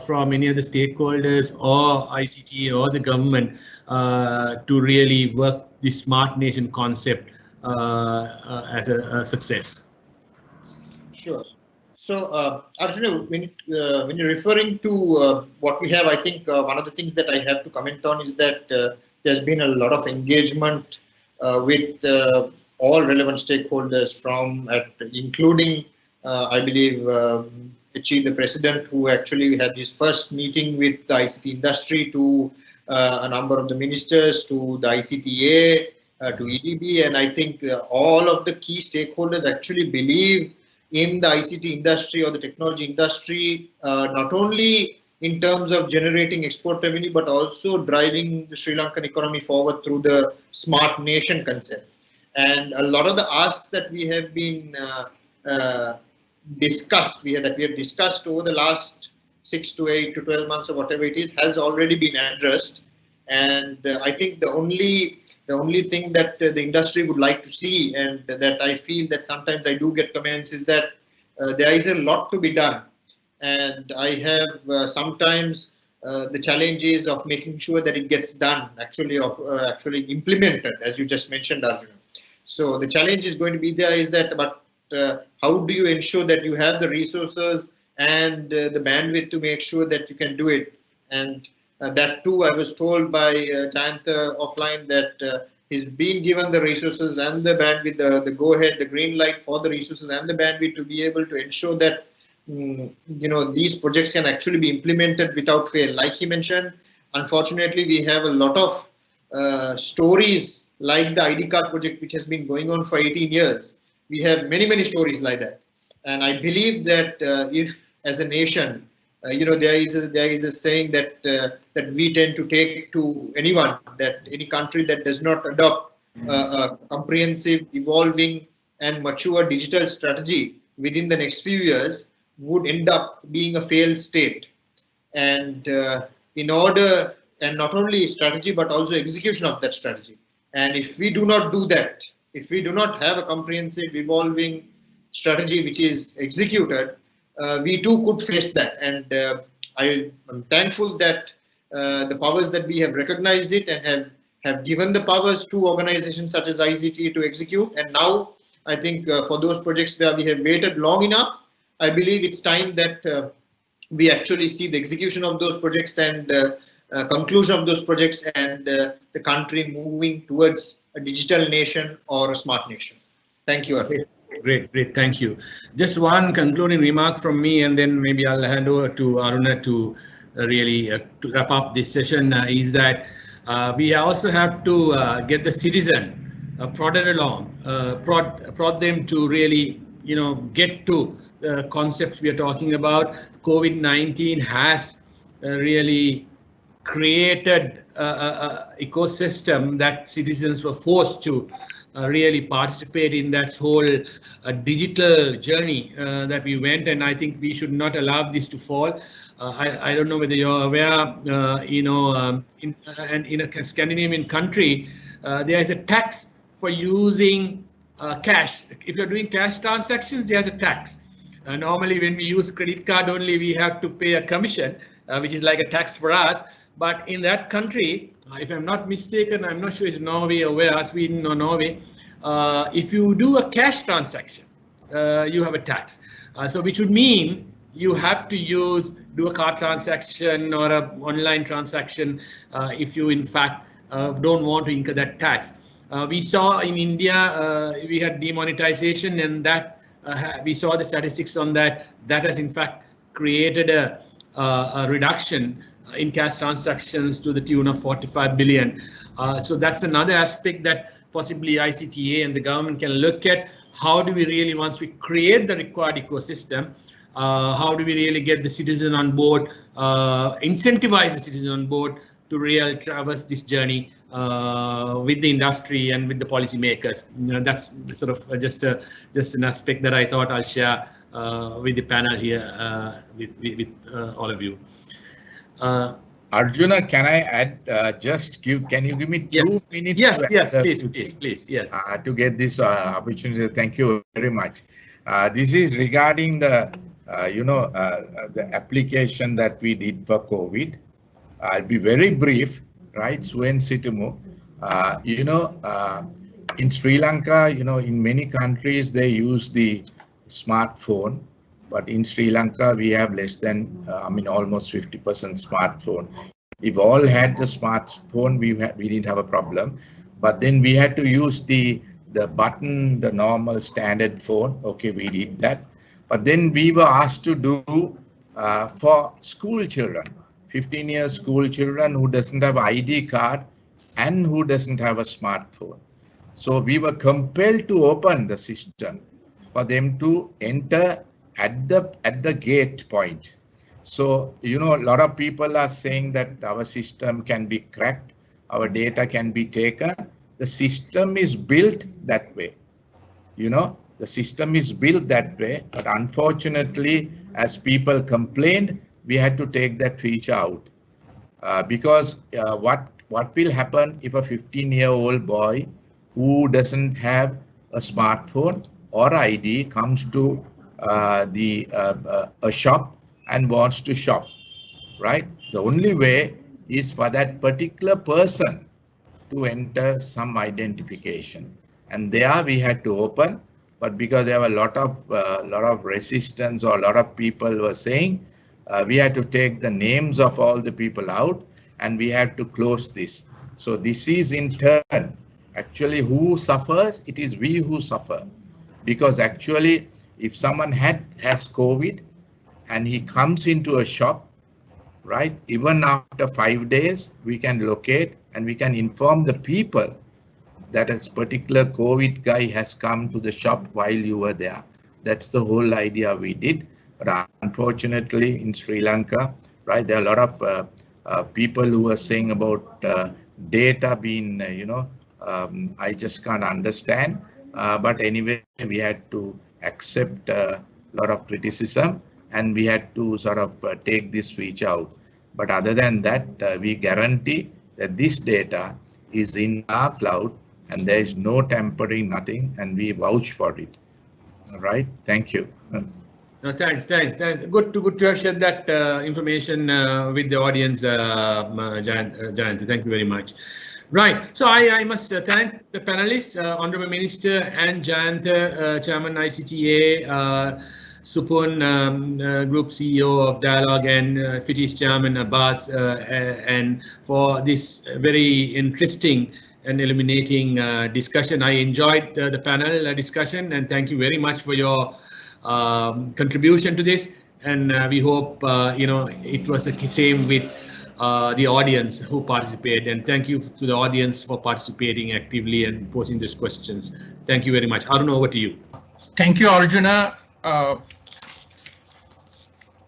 from any of the stakeholders or ICT or the government to really work the Smart Nation concept as a success? Sure. So, Arjuna, when you're referring to what we have, I think one of the things that I have to comment on is that there's been a lot of engagement with all relevant stakeholders, including, I believe, the President, who actually had his first meeting with the ICT industry, to a number of the ministers, to the ICTA, to EDB, and I think all of the key stakeholders actually believe in the ICT industry or the technology industry, not only in terms of generating export revenue, but also driving the Sri Lankan economy forward through the Smart Nation concept. And a lot of the asks that we have been discussed over the last 6 to 8 to 12 months or whatever it is, has already been addressed. And I think the only thing that the industry would like to see, and that I feel that sometimes I do get comments, is that there is a lot to be done. And I have sometimes the challenges of making sure that it gets done, actually implemented, as you just mentioned, Arjuna. So the challenge is going to be there, is that, but how do you ensure that you have the resources and the bandwidth to make sure that you can do it? And that too, I was told by Jayantha offline that he's been given the resources and the bandwidth, the go-ahead, the green light for the resources and the bandwidth to be able to ensure that these projects can actually be implemented without fail. Like he mentioned, unfortunately, we have a lot of stories like the ID card project, which has been going on for 18 years. We have many stories like that. And I believe that if, as a nation, there is a saying that that we tend to take to anyone, that any country that does not adopt a comprehensive, evolving and mature digital strategy within the next few years would end up being a failed state. And and not only strategy, but also execution of that strategy. And if we do not do that, if we do not have a comprehensive, evolving strategy which is executed, we too could face that. And I am thankful that the powers that we have recognized it and have have given the powers to organizations such as ICTA to execute. And now I think for those projects where we have waited long enough, I believe it's time that we actually see the execution of those projects and conclusion of those projects, and the country moving towards a digital nation or a smart nation. Thank you, Arjun. Great. Thank you. Just one concluding remark from me, and then maybe I'll hand over to Aruna to really to wrap up this session. Is that we also have to get the citizen prodded along, prod them to really, get to the concepts we are talking about. COVID-19 has really created a ecosystem that citizens were forced to really participate in that whole digital journey that we went, and I think we should not allow this to fall. I don't know whether you're aware, in a Scandinavian country, there is a tax for using cash. If you're doing cash transactions, there's a tax. Normally, when we use credit card only, we have to pay a commission, which is like a tax for us. But in that country, if I'm not mistaken, I'm not sure it's Norway or where, Sweden or Norway, if you do a cash transaction, you have a tax. So which would mean you have to do a card transaction or an online transaction if you in fact don't want to incur that tax. We saw in India, we had demonetization, and that we saw the statistics on that. That has in fact created a reduction in cash transactions to the tune of 45 billion. So that's another aspect that possibly ICTA and the government can look at. How do we really, once we create the required ecosystem, how do we really get the citizen on board, incentivize the citizen on board to really traverse this journey with the industry and with the policymakers? That's sort of just an aspect that I thought I'll share with the panel here with all of you. Arjuna, can I add? Can you give me 2 minutes? Yes, please. Yes. To get this opportunity, thank you very much. This is regarding the the application that we did for COVID. I'll be very brief, right? Suen Situmu. In Sri Lanka, in many countries they use the smartphone. But in Sri Lanka, we have less than, almost 50% smartphone. If all had the smartphone, we didn't have a problem. But then we had to use the button, the normal standard phone. Okay, we did that. But then we were asked to do for school children, 15-year school children who doesn't have ID card and who doesn't have a smartphone. So we were compelled to open the system for them to enter at the gate point. So, a lot of people are saying that our system can be cracked, our data can be taken. The system is built that way. The system is built that way, but unfortunately, as people complained, we had to take that feature out. Because what will happen if a 15-year-old boy who doesn't have a smartphone or ID comes to a shop and wants to shop, right? The only way is for that particular person to enter some identification, and there we had to open. But because there were a lot of resistance, or a lot of people were saying, we had to take the names of all the people out, and we had to close this. So this is in turn actually who suffers. It is we who suffer, because actually, if someone has COVID and he comes into a shop, right, even after 5 days, we can locate and we can inform the people that a particular COVID guy has come to the shop while you were there. That's the whole idea we did. But unfortunately, in Sri Lanka, right, there are a lot of people who are saying about data being, I just can't understand. But anyway, we had to accept a lot of criticism, and we had to sort of take this feature out. But other than that, we guarantee that this data is in our cloud and there is no tampering, nothing, and we vouch for it. All right, thank you. No, thanks. Good to have shared that information with the audience, Jayantha. Thank you very much. Right. So I must thank the panelists, Honorable Minister and Jayantha, Chairman ICTA, Supun, Group CEO of Dialog, and FITIS Chairman Abbas, and for this very interesting and illuminating discussion. I enjoyed the panel discussion, and thank you very much for your contribution to this. And we hope it was the same with the audience who participated, and thank you to the audience for participating actively and posing these questions. Thank you very much. Arjuna, over to you. Thank you, Arjuna.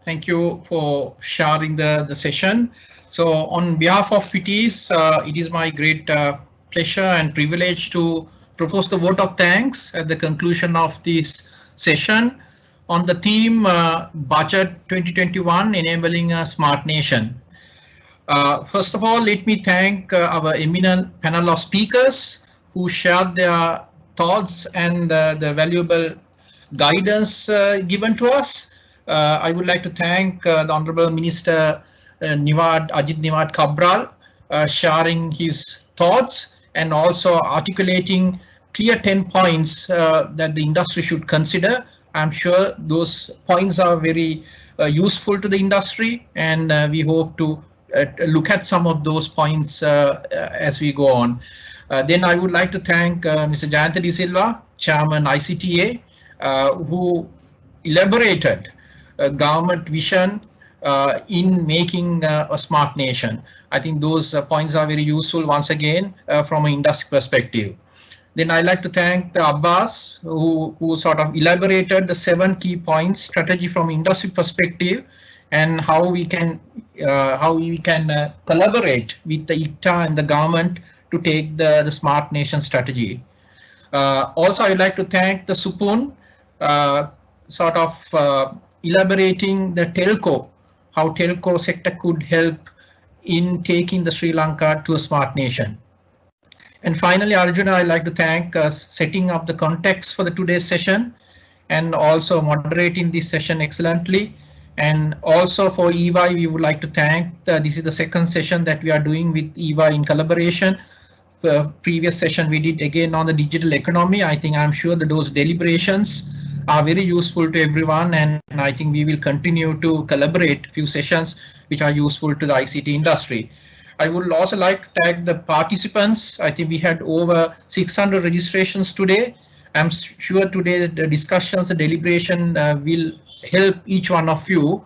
Thank you for sharing the session. So on behalf of FITIS, it is my great pleasure and privilege to propose the vote of thanks at the conclusion of this session on the theme Budget 2021 Enabling a Smart Nation. First of all, let me thank our eminent panel of speakers who shared their thoughts and the valuable guidance given to us. I would like to thank the Honorable Minister Ajith Nivard Cabraal sharing his thoughts and also articulating clear 10 points that the industry should consider. I'm sure those points are very useful to the industry, and we hope to look at some of those points as we go on. Then I would like to thank Mr. Jayantha De Silva, Chairman ICTA, who elaborated government vision in making a smart nation. I think those points are very useful once again from an industry perspective. Then I'd like to thank the Abbas who sort of elaborated the 7 key points strategy from industry perspective and how we can collaborate with the ICTA and the government to take the smart nation strategy. Also, I'd like to thank the Supun sort of elaborating the telco, how telco sector could help in taking the Sri Lanka to a smart nation. And finally, Arjuna, I'd like to thank setting up the context for the today's session and also moderating this session excellently. And also for EY, we would like to thank, this is the second session that we are doing with EY in collaboration. The previous session we did again on the digital economy. I'm sure that those deliberations are very useful to everyone, and I think we will continue to collaborate few sessions which are useful to the ICT industry. I would also like to thank the participants. I think we had over 600 registrations today. I'm sure today's discussions, the deliberation will help each one of you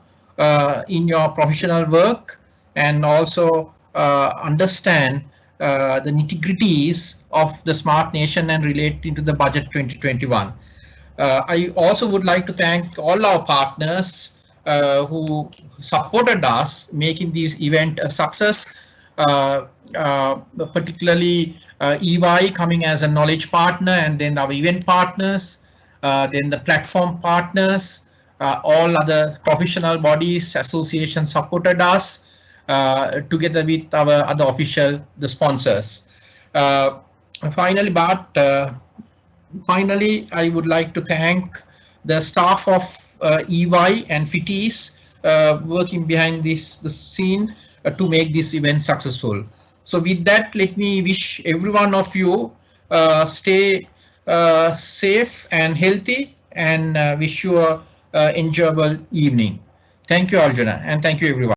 in your professional work and also understand the nitty-gritties of the smart nation and relating to the budget 2021. I also would like to thank all our partners who supported us making this event a success, particularly EY coming as a knowledge partner, and then our event partners, then the platform partners, all other professional bodies, associations supported us together with our other official, the sponsors. Finally, I would like to thank the staff of EY and FITIS working behind the scene to make this event successful. So with that, let me wish every one of you stay safe and healthy, and wish you a enjoyable evening. Thank you, Arjuna, and thank you, everyone.